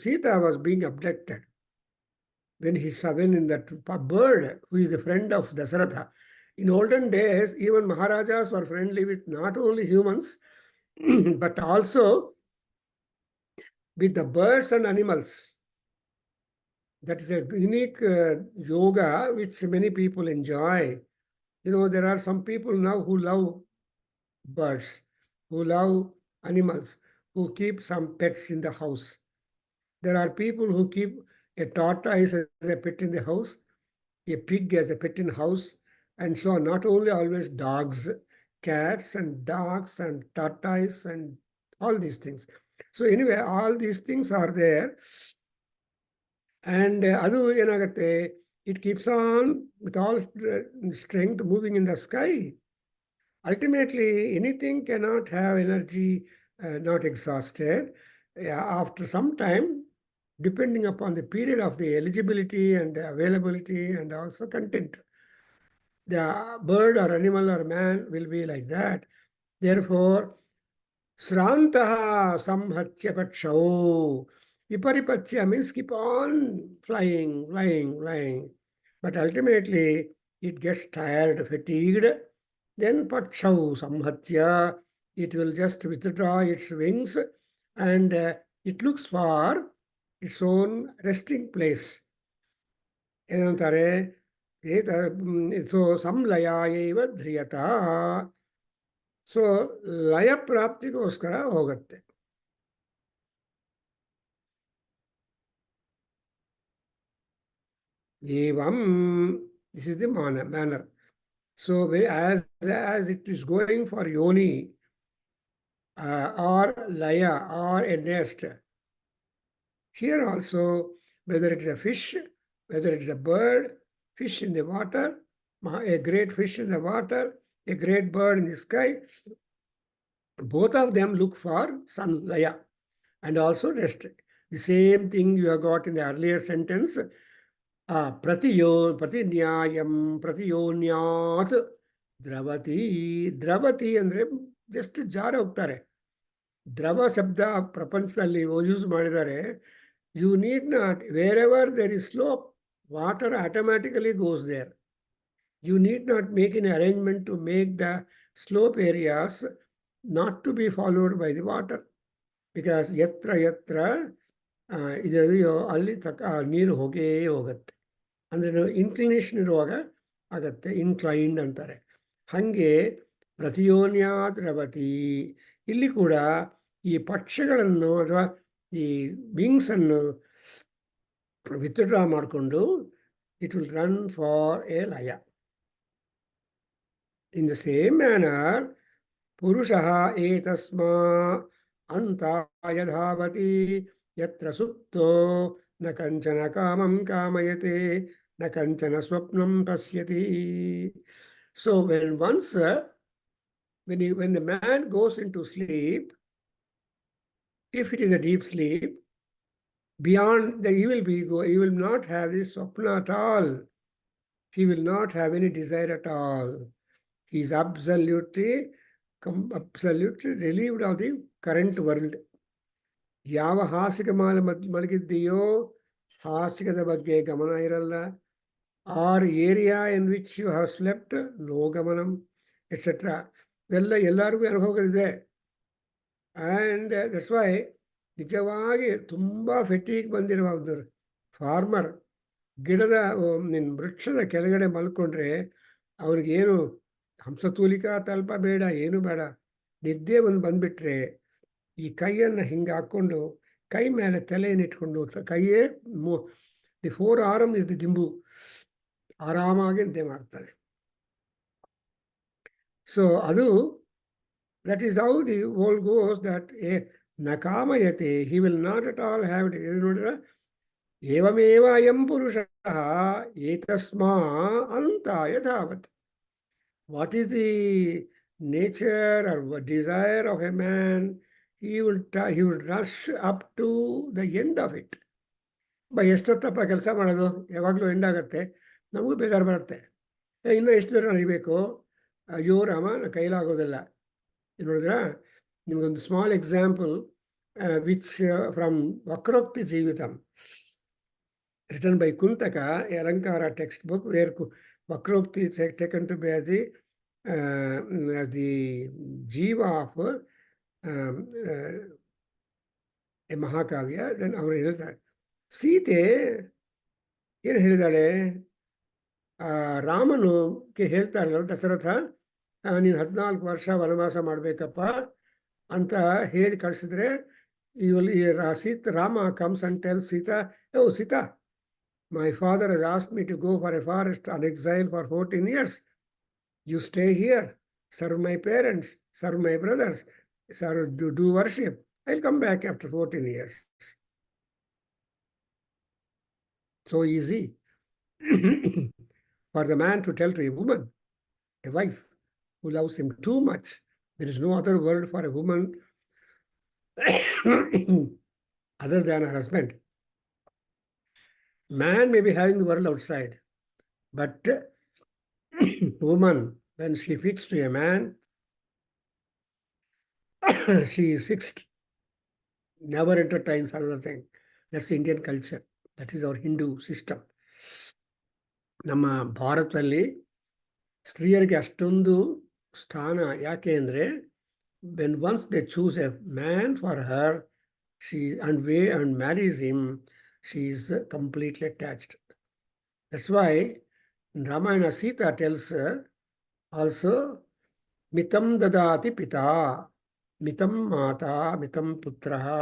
Sita was being abducted, when in that bird, who is the friend of Dasaratha. In olden days, even Maharajas were friendly with not only humans, but also with the birds and animals. That is a unique yoga which many people enjoy. You know, there are some people now who love birds, who love animals, who keep some pets in the house. There are people who keep a tortoise as a pet in the house, a pig as a pet in house, and so on. Not only always dogs, cats and dogs and tortoise and all these things. So anyway, all these things are there. And ಅದು ಏನಾಗುತ್ತೆ, it keeps on with all strength moving in the sky. Ultimately, anything cannot have energy not exhausted. After some time, depending upon the period of the eligibility and the availability and also content, the bird or animal or man will be like that. Therefore, Srantaha samhatya pakshau. Viparipatya means keep on flying, flying, flying. But ultimately, it gets tired, fatigued. Then pakshau samhatya, it will just withdraw its wings and it looks for its own resting place. ಏನಂತಾರೆ, so ಸಂಲಯಾಯೈವ ಧ್ರಿಯತ. So ಲಯ ಪ್ರಾಪ್ತಿಗೋಸ್ಕರ ಹೋಗುತ್ತೆ. Evam, this is the manner. So as it is going for yoni or laya or a nest, here also, whether it's a fish, whether it's a bird, fish in the water, a great fish in the water, a great bird in the sky, both of them look for sun laya and also rest. The same thing you have got in the earlier sentence. ಪ್ರತಿನ್ಯಾಯಂ ಪ್ರತಿಯೋನ್ಯಾತ್ ದ್ರವತಿ. ದ್ರವತಿ ಅಂದರೆ just ಜಾರ ಹೋಗ್ತಾರೆ. ದ್ರವ ಶಬ್ದ ಪ್ರಪಂಚದಲ್ಲಿ use ಮಾಡಿದ್ದಾರೆ. You need not, where ever there is slope, water automatically goes there. You need not make an arrangement to make the slope areas not to be followed by the water, because yatra ಇದೆಯೋ ಅಲ್ಲಿ ನೀರು ಹೋಗೇ ಹೋಗುತ್ತೆ. ಅಂದರೆ inclination ಇರುವಾಗ ಆಗತ್ತೆ, inclined ಅಂತಾರೆ. ಹಾಗೆ ಪ್ರತಿಯೋನ್ಯಾ ದ್ರವತಿ, ಇಲ್ಲಿ ಕೂಡ ಈ ಪಕ್ಷಗಳನ್ನು ಅಥವಾ ಈ ವಿಂಗ್ಸನ್ನು ವಿತ್ಡ್ರಾ ಮಾಡಿಕೊಂಡು it will run for A ಲಯ. In the same manner, Purushaha etasma antaya dhavati yatra supto na kanchana kamam kamayate na kanchana swapnam pasyati. So when the man goes into sleep, if it is a deep sleep, beyond that he will not have this swapna at all. He will not have any desire at all. He is absolutely relieved of the current world. ಯಾವ ಹಾಸಿಗೆ ಮೇಲೆ ಮಲಗಿದ್ದೀಯೋ ಹಾಸಿಗೆದ ಬಗ್ಗೆ ಗಮನ ಇರಲ್ಲ. Our area in which you have slept, no ಗಮನಂ, etcetera. ಎಲ್ಲರಿಗೂ ಅನುಭವಗಳಿದೆ. And that's why ನಿಜವಾಗಿ ತುಂಬ ಫೆಟಿಗ್ ಬಂದಿರುವ ಫಾರ್ಮರ್ ವೃಕ್ಷದ ಕೆಳಗಡೆ ಮಲ್ಕೊಂಡ್ರೆ ಅವ್ರಿಗೇನು ಹಂಸತೂಲಿಕಾ ತಲ್ಪ ಬೇಡ, ಏನು ಬೇಡ. ನಿದ್ದೆ ಬಂದುಬಿಟ್ರೆ ಈ ಕೈಯನ್ನು ಹಿಂಗೆ ಹಾಕ್ಕೊಂಡು ಕೈ ಮೇಲೆ ತಲೆಯನ್ನಿಟ್ಕೊಂಡು ಕೈಯೇ ದಿ 4 ಆರ್ಮ್ ಇಸ್ ದಿ ದಿಂಬು, ಆರಾಮಾಗಿ ನಿದ್ದೆ ಮಾಡ್ತಾನೆ. ಸೊ ಅದು that is how the world goes, that ನ ಕಾಮಯತೆ, he will not at all have it. ಇದು ನೋಡಿದ್ರೆ ಏವಮೇವ ಅಯಂ ಪುರುಷಃ ಏತಸ್ಮಾ ಅಂತಾಯ ಧಾವತ್. What is the nature or desire of a man? He will rush up to the end of it. ಎಷ್ಟೊತ್ತಪ್ಪ ಕೆಲಸ ಮಾಡೋದು, ಯಾವಾಗಲೂ end ಆಗುತ್ತೆ, ನಮಗೂ ಬೇಜಾರು ಬರುತ್ತೆ. ಇನ್ನೂ ಎಷ್ಟು ದೂರ ನಡಿಬೇಕು, ಅಯ್ಯೋ ರಾಮ, ನನ್ನ ಕೈಲಾಗೋದಿಲ್ಲ. ನೋಡಿದ್ರಾ, ನಿಮಗೊಂದು small example which from Vakrokti Jivitam, written by Kuntaka, a Alankara textbook, where Vakrokti is taken to be as the jiva of a Mahakavya. Then ಅವರು ಹೇಳ್ತಾರೆ, ಸೀತೆ ಏನು ಹೇಳಿದಾಳೆ, ರಾಮನಿಗೆ ಹೇಳ್ತಾರಲ್ಲ ದಶರಥ, ನೀನು 14 ವರ್ಷ ವನವಾಸ ಮಾಡಬೇಕಪ್ಪ ಅಂತ ಹೇಳಿ ಕಳಿಸಿದ್ರೆ Rama comes and tells Sita, "Oh, Sita, my father has asked me to go for a forest on exile for 14 years. You stay here, serve my parents, serve my brothers, do worship. I'll come back after 14 years." So easy for the man to tell to a woman, a wife who loves him too much. There is no other word for a woman other than her husband. Man may be having the world outside, but woman, when she fixed to a man, she is fixed, never entertains another thing. That's Indian culture. That is our Hindu system. ನಮ್ಮ ಭಾರತದಲ್ಲಿ ಸ್ತ್ರೀಯರಿಗೆ ಅಷ್ಟೊಂದು ಸ್ಥಾನ ಯಾಕೆ ಅಂದರೆ when once they choose a man for her, she and marries him, she is completely attached. That's why in Ramayana, Sita tells also, mitam dadati pita, mitam mata, mitam putraha,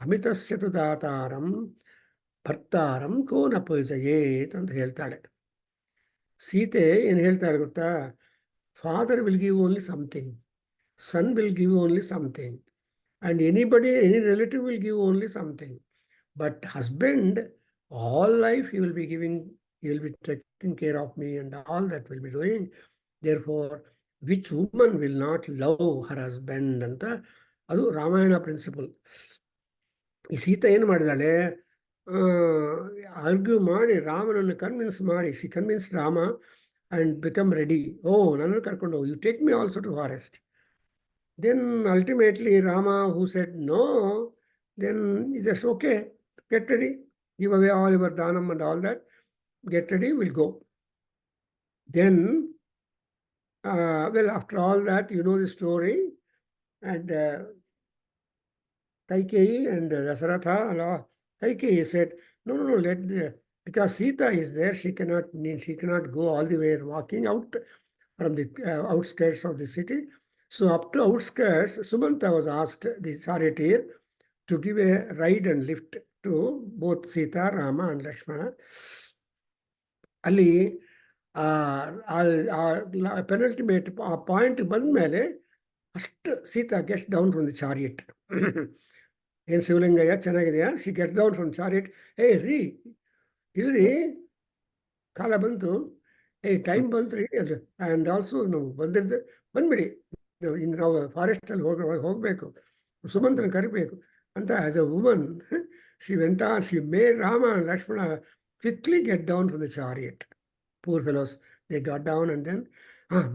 ಅಮಿತಸ್ಯ ತು ದಾತಾರಂ ಭರ್ತಾರಂ ಕೋ ನ ಪೂಜಯೇತ್ ಅಂತ ಹೇಳ್ತಾಳೆ. ಸೀತೆ ಏನು ಹೇಳ್ತಾಳೆ ಗೊತ್ತಾ? Father will give only something, son will give only something, and anybody, any relative will give only something. But husband, all life he will be giving, he will be taking care of me and all that will be doing. Therefore, which woman will not love her husband ಅಂತ ಅದು Ramayana principal. ಈ ಸೀತೆ ಏನು ಮಾಡಿದಾಳೆ? Argue ಮಾಡಿ ರಾಮನನ್ನು convince ಮಾಡಿ, she convince Rama and become ready. Oh, ನನ್ನನ್ನು ಕರ್ಕೊಂಡು ಹೋಗಿ, you take me also to forest. Then ultimately Rama, who said no, then he just, okay, get ready, give away all your dhanam and all that, get ready, we'll go. Then, well, after all that, you know the story, and Kaikeyi and Dasaratha, Kaikeyi said, no, because Sita is there, she cannot go all the way walking out from the outskirts of the city. So up to outskirts, Sumanta was asked, the charioteer, to give a ride and lift to both Sita, Rama and Lakshmana. ಅಲ್ಲಿ penultimate ಆ point ಬಂದ ಮೇಲೆ ಅಷ್ಟು Sita gets down from the chariot. ಏನು ಶಿವಲಿಂಗಯ್ಯ ಚೆನ್ನಾಗಿದೆಯಾ? She gets down from chariot. ರೀ ಇಲ್ರಿ, ಕಾಲ ಬಂತು, ಟೈಮ್ ಬಂತು ರೀ, ಆ್ಯಂಡ್ ಆಲ್ಸೋ ನಾವು ಬಂದ್ಬಿಡಿ, ಇನ್ನು ನಾವು ಫಾರೆಸ್ಟಲ್ಲಿ ಹೋಗಬೇಕು, ಸುಮಂತ್ರನ ಕರಿಬೇಕು ಅಂತ. As a woman she went on, she made Rama and Lakshmana quickly get down from the chariot. Poor fellows, they got down and then,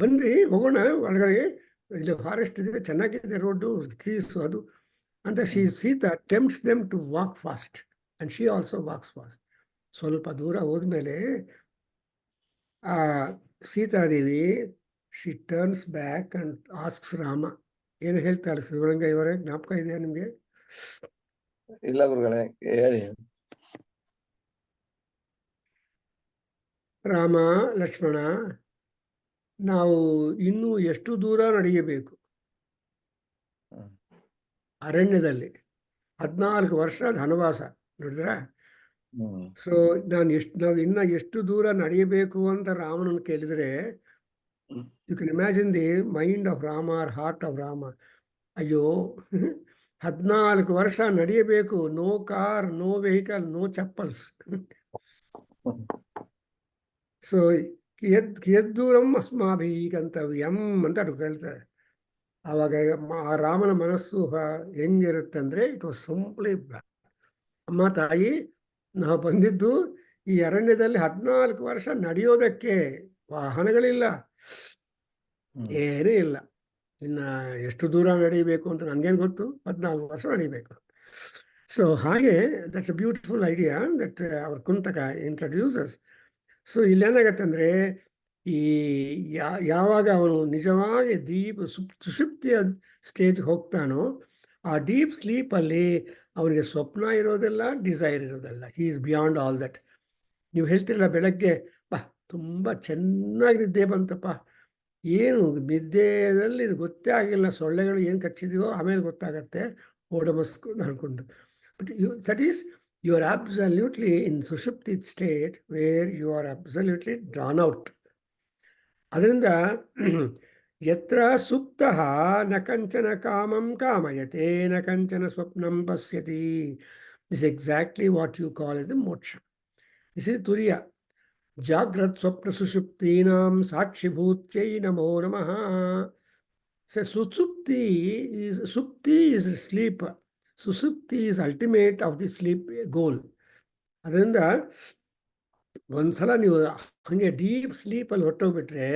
ಬನ್ನಿರಿ ಹೋಗೋಣ ಒಳಗಡೆ, ಇಲ್ಲಿ ಫಾರೆಸ್ಟ್ ಇದೆ, ಚೆನ್ನಾಗಿದೆ ರೋಡು, ಟ್ರೀಸ್ ಅದು ಅಂತ. Sita tempts them to walk fast and she also walks fast. ಸ್ವಲ್ಪ ದೂರ ಹೋದ್ಮೇಲೆ Sitadevi, she turns back and asks Rama. ಏನು ಹೇಳ್ತಾಳೆ ಶಿವಲಿಂಗ ಇವರೇ, ಜ್ಞಾಪಕ ಇದೆಯಾ ನಿಮಗೆ? ಇಲ್ಲ ಗುರುಗಳೇ, ಹೇಳಿ. ರಾಮ, ಲಕ್ಷ್ಮಣ, ನಾವು ಇನ್ನೂ ಎಷ್ಟು ದೂರ ನಡೆಯಬೇಕು? ಅರಣ್ಯದಲ್ಲಿ 14 ವರ್ಷ ವನವಾಸ ನೋಡಿದ್ರ. ಸೊ ನಾವು ಇನ್ನ ಎಷ್ಟು ದೂರ ನಡೆಯಬೇಕು ಅಂತ ರಾಮನನ್ನು ಕೇಳಿದರೆ, you can imagine the mind of Rama or heart of Rama. ಅಯ್ಯೋ, 14 ವರ್ಷ ನಡೆಯಬೇಕು, no car, no vehicle, no chappals. So ಕಿಯದ್ದೂರಂ ಅಸ್ಮಾಭಿ ಗಂತವ್ಯಂ ಅಂತ ಅದು ಹೇಳ್ತಾರೆ. ಆವಾಗ ಆ ರಾಮನ ಮನಸ್ಸು ಹೆಂಗಿರುತ್ತಂದ್ರೆ, ಇಟ್ ವಾಸ್ ಸಿಂಪ್ಲಿ, ಅಮ್ಮ ತಾಯಿ, ನಾವು ಬಂದಿದ್ದು ಈ ಅರಣ್ಯದಲ್ಲಿ 14 ವರ್ಷ ನಡೆಯೋದಕ್ಕೆ, ವಾಹನಗಳಿಲ್ಲ, ಏನೂ ಇಲ್ಲ, ಇನ್ನು ಎಷ್ಟು ದೂರ ನಡೀಬೇಕು ಅಂತ ನನಗೇನು ಗೊತ್ತು, 14 ವರ್ಷ ನಡೀಬೇಕು. ಸೊ ಹಾಗೆ that's a beautiful idea that our Kuntaka introduces. So ಇಲ್ಲೇನಾಗತ್ತೆ ಅಂದರೆ, ಈ ಯಾವಾಗ ಅವನು ನಿಜವಾಗಿ ಸುಷುಪ್ತಿಯ ಸ್ಟೇಜ್ಗೆ ಹೋಗ್ತಾನೋ, ಆ ಡೀಪ್ ಸ್ಲೀಪಲ್ಲಿ ಅವನಿಗೆ ಸ್ವಪ್ನ ಇರೋದಿಲ್ಲ, ಡಿಸೈರ್ ಇರೋದಿಲ್ಲ. He is beyond all that. ನೀವು ಹೇಳ್ತಿರಲ್ಲ ಬೆಳಗ್ಗೆ, ತುಂಬ ಚೆನ್ನಾಗಿ ನಿದ್ದೆ ಬಂತಪ್ಪ, ಏನು ನಿದ್ದೆಯಲ್ಲಿ ಗೊತ್ತೇ ಆಗಿಲ್ಲ, ಸೊಳ್ಳೆಗಳು ಏನು ಕಚ್ಚಿದೆಯೋ ಆಮೇಲೆ ಗೊತ್ತಾಗತ್ತೆ, ಓಡಮಸ್ಕು ಅನ್ಕೊಂಡು. But that is, you are absolutely in Sushupti state where you are absolutely drawn out. ಅದರಿಂದ ಯತ್ರ ಸುಪ್ತಃ ನ ಕಂಚನ ಕಾಮಂ ಕಾಮಯತೆ ನ ಕಂಚನ ಸ್ವಪ್ನಂ ಪಶ್ಯತಿ. This exactly what you call as the moksha. This is turiya. ಜಾಗ್ರತ್ ಸ್ವಪ್ನ ಸುಷುಪ್ತೀನಾಂ ಸಾಕ್ಷಿಭೂತ್ಯೈ ನಮೋ ನಮಃ. So Susupti is sleep. Susupti is ultimate of the sleep goal. ಅದರಿಂದ ಒಂದ್ಸಲ ನೀವು ಹಂಗೆ ಡೀಪ್ ಸ್ಲೀಪಲ್ಲಿ ಹೊಟ್ಟೋಗ್ಬಿಟ್ರೆ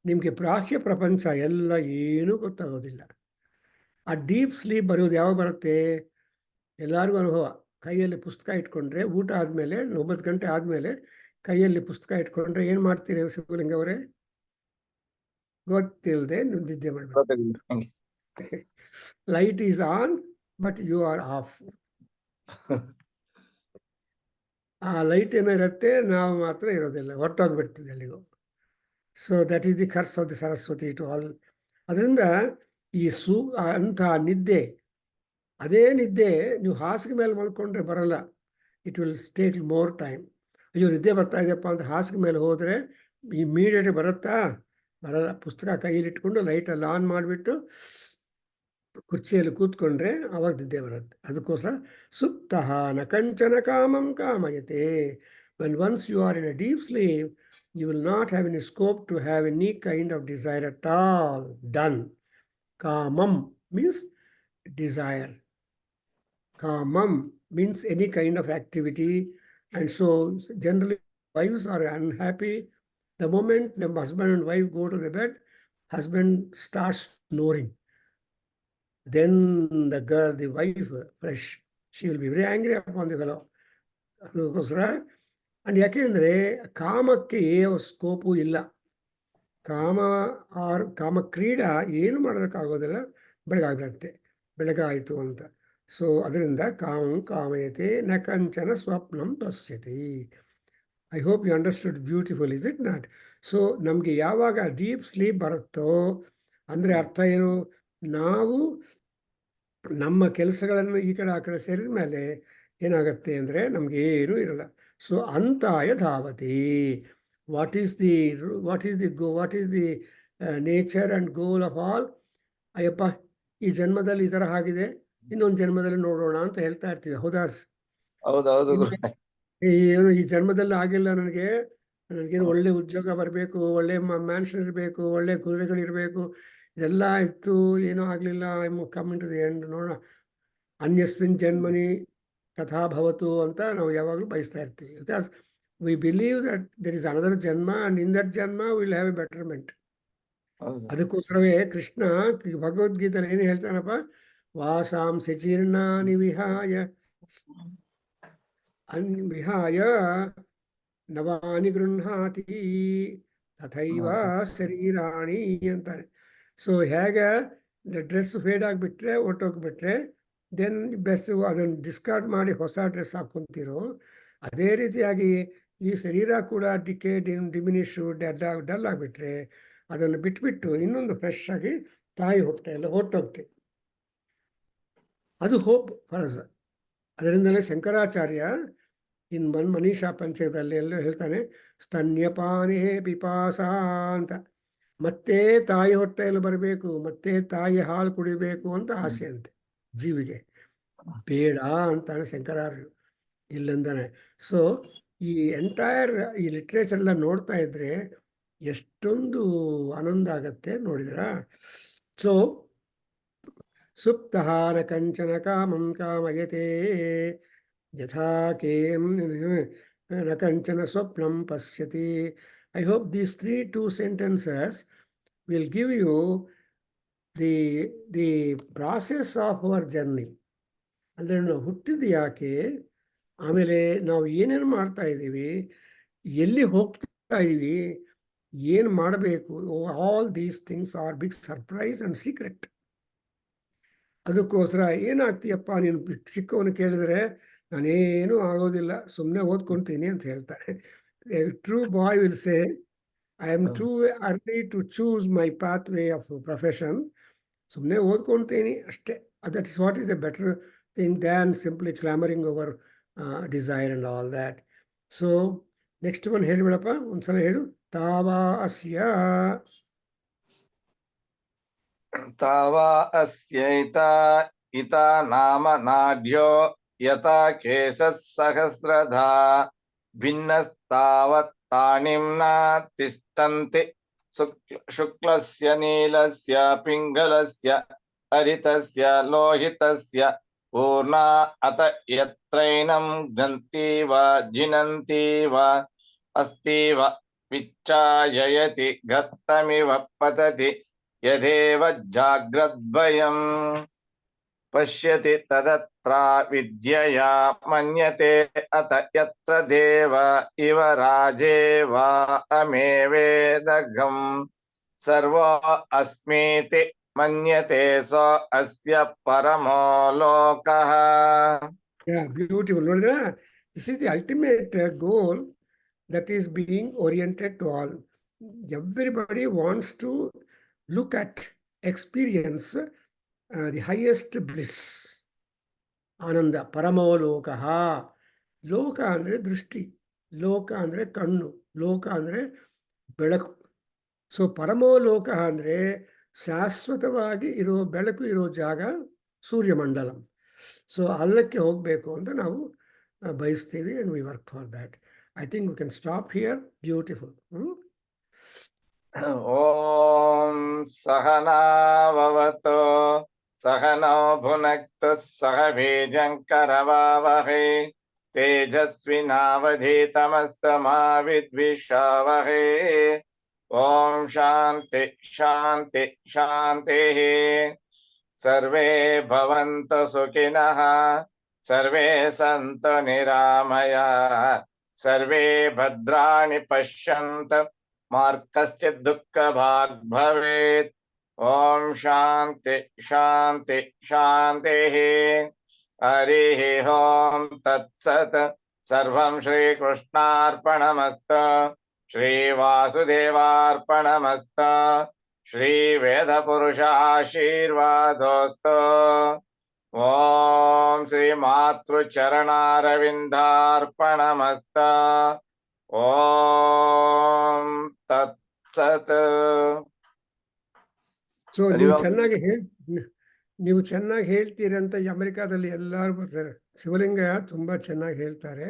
ನಿಮಗೆ ಬಾಹ್ಯ ಪ್ರಪಂಚ ಎಲ್ಲ ಏನೂ ಗೊತ್ತಾಗೋದಿಲ್ಲ. ಆ ಡೀಪ್ ಸ್ಲೀಪ್ ಬರೋದು ಯಾವಾಗ ಬರುತ್ತೆ? ಎಲ್ಲರಿಗೂ ಅನುಭವ. ಕೈಯಲ್ಲಿ ಪುಸ್ತಕ ಇಟ್ಕೊಂಡ್ರೆ ಊಟ ಆದಮೇಲೆ 9 ಗಂಟೆ ಆದಮೇಲೆ ಕೈಯಲ್ಲಿ ಪುಸ್ತಕ ಇಟ್ಕೊಂಡ್ರೆ ಏನು ಮಾಡ್ತೀರಿ ಶಿವಲಿಂಗ ಅವರೇ? ಗೊತ್ತಿಲ್ಲದೆ ನಿದ್ದೆ ಮಾಡಬೇಕು. Light is on but you are off. ಆ ಲೈಟ್ ಏನೋ ಇರುತ್ತೆ, ನಾವು ಮಾತ್ರ ಇರೋದಿಲ್ಲ, ಹೊರಟೋಗ್ಬಿಡ್ತೀವಿ ಅಲ್ಲಿಗೂ. So that is the curse of the Saraswati to all. ಅದರಿಂದ ಈ ಅಂಥ ನಿದ್ದೆ, ಅದೇ ನಿದ್ದೆ ನೀವು ಹಾಸಿಗೆ ಮೇಲೆ ಮಲ್ಕೊಂಡ್ರೆ ಬರಲ್ಲ. It will take more time. ಅಯ್ಯೋ ನಿದ್ದೆ ಬರ್ತಾ ಇದೆಯಪ್ಪ ಅಂತ ಹಾಸಿಗೆ ಮೇಲೆ ಹೋದರೆ ಇಮಿಡಿಯೇಟ್ ಬರುತ್ತಾ? ಬರಲ್ಲ. ಪುಸ್ತಕ ಕೈಯಲ್ಲಿ ಇಟ್ಕೊಂಡು ಲೈಟಲ್ಲಿ ಆನ್ ಮಾಡಿಬಿಟ್ಟು ಕುರ್ಚಿಯಲ್ಲಿ ಕೂತ್ಕೊಂಡ್ರೆ ಅವಾಗ ನಿದ್ದೆ ಬರುತ್ತೆ. ಅದಕ್ಕೋಸ್ಕರ ಸುಪ್ತಃ ನ ಕಂಚನ ಕಾಮಂ ಕಾಮಯತೆ. When once you are in a deep sleep, you will not have any scope to have any kind of desire at all. Done. Kamam means desire. Kamam means any kind of activity. And so generally wives are unhappy. The moment the husband and wife go to the bed, husband starts snoring. Then the girl, the wife, fresh, she will be very angry upon the fellow. ಅದಕ್ಕೋಸ್ಕರ and ಯಾಕೆಂದರೆ ಕಾಮಕ್ಕೆ scope ಇಲ್ಲ. ಕಾಮಕ್ರೀಡಾ ಏನು ಮಾಡೋದಕ್ಕಾಗೋದಿಲ್ಲ, ಬೆಳಗಾಗ್ಬಿಡುತ್ತೆ, ಬೆಳಗಾಯಿತು ಅಂತ. So ಅದರಿಂದ ಕಾಮಂ ಕಾಮಯತೆ ನ ಕಂಚನ ಸ್ವಪ್ನಂ ಪಶ್ಯತಿ. I hope you understood beautiful, is it not? So ನಮಗೆ ಯಾವಾಗ ಡೀಪ್ ಸ್ಲೀಪ್ ಬರುತ್ತೋ ಅಂದರೆ ಅರ್ಥ ಏನು? ನಾವು ನಮ್ಮ ಕೆಲಸಗಳನ್ನು ಈ ಕಡೆ ಆ ಕಡೆ ಸೇರಿದ ಮೇಲೆ ಏನಾಗುತ್ತೆ ಅಂದರೆ ನಮಗೆ ಏನೂ ಇರಲ್ಲ. ಸೊ ಅಂತಾಯ ಧಾವತಿ. What is the nature and goal of all? ಅಯ್ಯಪ್ಪ ಈ ಜನ್ಮದಲ್ಲಿ ಈ ಥರ ಆಗಿದೆ, ಇನ್ನೊಂದು ಜನ್ಮದಲ್ಲಿ ನೋಡೋಣ ಅಂತ ಹೇಳ್ತಾ ಇರ್ತೀವಿ. ಹೌದಾಸ್? ಏನು ಈ ಜನ್ಮದಲ್ಲಿ ಆಗಿಲ್ಲ, ನನಗೇನು ಒಳ್ಳೆ ಉದ್ಯೋಗ ಬರಬೇಕು, ಒಳ್ಳೆ ಮ್ಯಾನ್ಷನ್ ಇರಬೇಕು, ಒಳ್ಳೆ ಕುದುರೆಗಳಿರಬೇಕು, ಇದೆಲ್ಲ ಇತ್ತು, ಏನೂ ಆಗಲಿಲ್ಲ. ಐ ಮು ಕಮ್ ಟು ದಿ ಎಂಡ್, ನೋಡೋಣ. ಅನ್ಯಸ್ಮಿನ್ ಜನ್ಮನಿ ತಥಾ ಭವತು ಅಂತ ನಾವು ಯಾವಾಗಲೂ ಬಯಸ್ತಾ ಇರ್ತೀವಿ. Because we believe that there is another ಜನ್ಮ ಆ್ಯಂಡ್ ಇನ್ ದಟ್ ಜನ್ಮ ವಿಲ್ ಹ್ಯಾವ್ ಎ ಬೆಟರ್ಮೆಂಟ್. ಅದಕ್ಕೋಸ್ಕರವೇ ಕೃಷ್ಣ ಭಗವದ್ಗೀತೆಯಲ್ಲಿ ಏನು ಹೇಳ್ತಾನಪ್ಪ? ವಾಸಾಂಸಿ ಜೀರ್ಣಾನಿ ವಿಹಾಯ ನವಾನಿ ಗೃಹಾತಿ ತಥೈವ ಶರೀರಾಣಿ ಅಂತಾರೆ. ಸೊ ಹೇಗೆ ಡ್ರೆಸ್ ಫೇಡ್ ಆಗಿಬಿಟ್ರೆ, ಹೊರಟೋಗ್ಬಿಟ್ರೆ, ದೆನ್ ಬೆಸ್ಟ್ ಅದನ್ನು ಡಿಸ್ಕಾರ್ಡ್ ಮಾಡಿ ಹೊಸ ಡ್ರೆಸ್ ಹಾಕ್ಕೊಂತೀರೋ, ಅದೇ ರೀತಿಯಾಗಿ ಈ ಶರೀರ ಕೂಡ ಡಿಮಿನಿಷು ಡಲ್ ಆಗಿಬಿಟ್ರೆ ಅದನ್ನು ಬಿಟ್ಬಿಟ್ಟು ಇನ್ನೊಂದು ಫ್ರೆಶ್ ಆಗಿ ತಾಯಿ ಹೊಟ್ಟೆಯಲ್ಲ ಹೊರಟೋಗ್ತೀವಿ. ಅದು ಹೋಪ್ ಫರಸ್. ಅದರಿಂದಲೇ ಶಂಕರಾಚಾರ್ಯ ಇನ್ ಮನೀಷಾ ಪಂಚಕದಲ್ಲಿ ಎಲ್ಲೋ ಹೇಳ್ತಾನೆ, ಸ್ತನ್ಯಪಾನೇ ಪಿಪಾಸ ಅಂತ. ಮತ್ತೆ ತಾಯಿ ಹೊಟ್ಟೆಯಲ್ಲಿ ಬರಬೇಕು, ಮತ್ತೆ ತಾಯಿ ಹಾಲು ಕುಡಿಬೇಕು ಅಂತ ಆಸೆ ಅಂತೆ ಜೀವಿಗೆ. ಬೇಡ ಅಂತಾನೆ ಶಂಕರಾರ್ಯರು ಇಲ್ಲಂದಾನೆ. ಸೊ ಈ ಎಂಟೈರ್ ಈ ಲಿಟ್ರೇಚರ್ ಎಲ್ಲ ನೋಡ್ತಾ ಇದ್ರೆ ಎಷ್ಟೊಂದು ಆನಂದ ಆಗತ್ತೆ ನೋಡಿದ್ರಾ. ಸೊ ಸುಪ್ತಃ ನ ಕಂಚನ ಕಾಮಂ ಕಾಮಯತೆ ಯಥಾ ಕೇಂ ನ ಕಂಚನ ಸ್ವಪ್ನಂ ಪಶ್ಯತಿ. I hope these 2 sentences will give you the process of our journey. ಅಂದರೆ ನಾವು ಹುಟ್ಟಿದ್ದು ಯಾಕೆ, ಆಮೇಲೆ ನಾವು ಏನೇನು ಮಾಡ್ತಾ ಇದ್ದೀವಿ, ಎಲ್ಲಿ ಹೋಗ್ತಾ ಇದ್ದೀವಿ, ಏನು ಮಾಡಬೇಕು, all these things are big surprise and secret. ಅದಕ್ಕೋಸ್ಕರ ಏನಾಗ್ತೀಯಪ್ಪ ನೀನು ಚಿಕ್ಕವನು ಕೇಳಿದರೆ, ನಾನೇನೂ ಆಗೋದಿಲ್ಲ, ಸುಮ್ಮನೆ ಓದ್ಕೊಳ್ತೀನಿ ಅಂತ ಹೇಳ್ತಾರೆ. True boy will say, I am too early to choose my pathway of profession. ಸುಮ್ಮನೆ ಓದ್ಕೊಂತೀನಿ ಅಷ್ಟೇ. That is what is a better thing than simply clamouring over desire and all that. So next one ಹೇಳಿಬಿಡಪ್ಪ, ಒಂದ್ಸಲ ಹೇಳು. ತಾವಾ ಅಸ್ಯ तावा अस्यैत इत नाम नाड्यो यथा केशः सहस्रधा भिन्नस्तावत्तानिम्ना तिष्ठन्ति शुक्लस्य नीलस्य पिङ्गलस्य हरितस्य लोहितस्य पूर्णा अत यत्रैनं गन्ति वा जिनन्ति वा अस्ति वा विच्चाययति गतमिव पतति यदेव जाग्रद्भयं पश्यति तदत्रा विद्यया मन्यते अत यत्र देव इव राजेवा अमेवेदघं सर्वो अस्मीति मन्यते सो अस्य परमो लोकः. ಬ್ಯೂಟಿಫುಲ್. ನೋಡಿದ್ರ, this is the ultimate goal that is being oriented to all. Everybody wants to look at, experience the highest bliss. Ananda, paramolokaha. Loka andre drushti, loka andre kannu, loka andre ಬೆಳಕು. So ಪರಮೋಲೋಕ ಅಂದರೆ ಶಾಶ್ವತವಾಗಿ ಇರೋ ಬೆಳಕು ಇರೋ ಜಾಗ ಸೂರ್ಯಮಂಡಲ. So ಅಲ್ಲಕ್ಕೆ ಹೋಗಬೇಕು ಅಂತ ನಾವು ಬಯಸ್ತೀವಿ, and we work for that. I think we can stop here. Beautiful. ॐ सहना भवतु सहनौ भुनक्तु सह वीर्यङ्करवावहै तेजस्विनावधीतमस्तु मा विद्विषावहै. ॐ शान्ति शान्ति शान्तिः. सर्वे भवन्तु सुखिनः, सर्वे सन्तु निरामयाः, सर्वे भद्राणि पश्यन्तु मा कश्चित् दुःखभाग् भवेत्. ॐ शान्ति शान्ति शान्तिः. हरिः ॐ तत्सत्. सर्वं श्रीकृष्णार्पणमस्तु, श्रीवासुदेवार्पणमस्तु, श्रीवेदपुरुषाशीर्वादोऽस्तु. ॐ श्रीमातृचरणारविन्दार्पणमस्तु. ॐ तत्सत्. ಸೊ ನೀವು ಚೆನ್ನಾಗಿ ಹೇಳ್ತೀರಂತ ಅಮೆರಿಕಾದಲ್ಲಿ ಎಲ್ಲರೂ ಬರ್ತಾರೆ. ಶಿವಲಿಂಗ ತುಂಬಾ ಚೆನ್ನಾಗಿ ಹೇಳ್ತಾರೆ.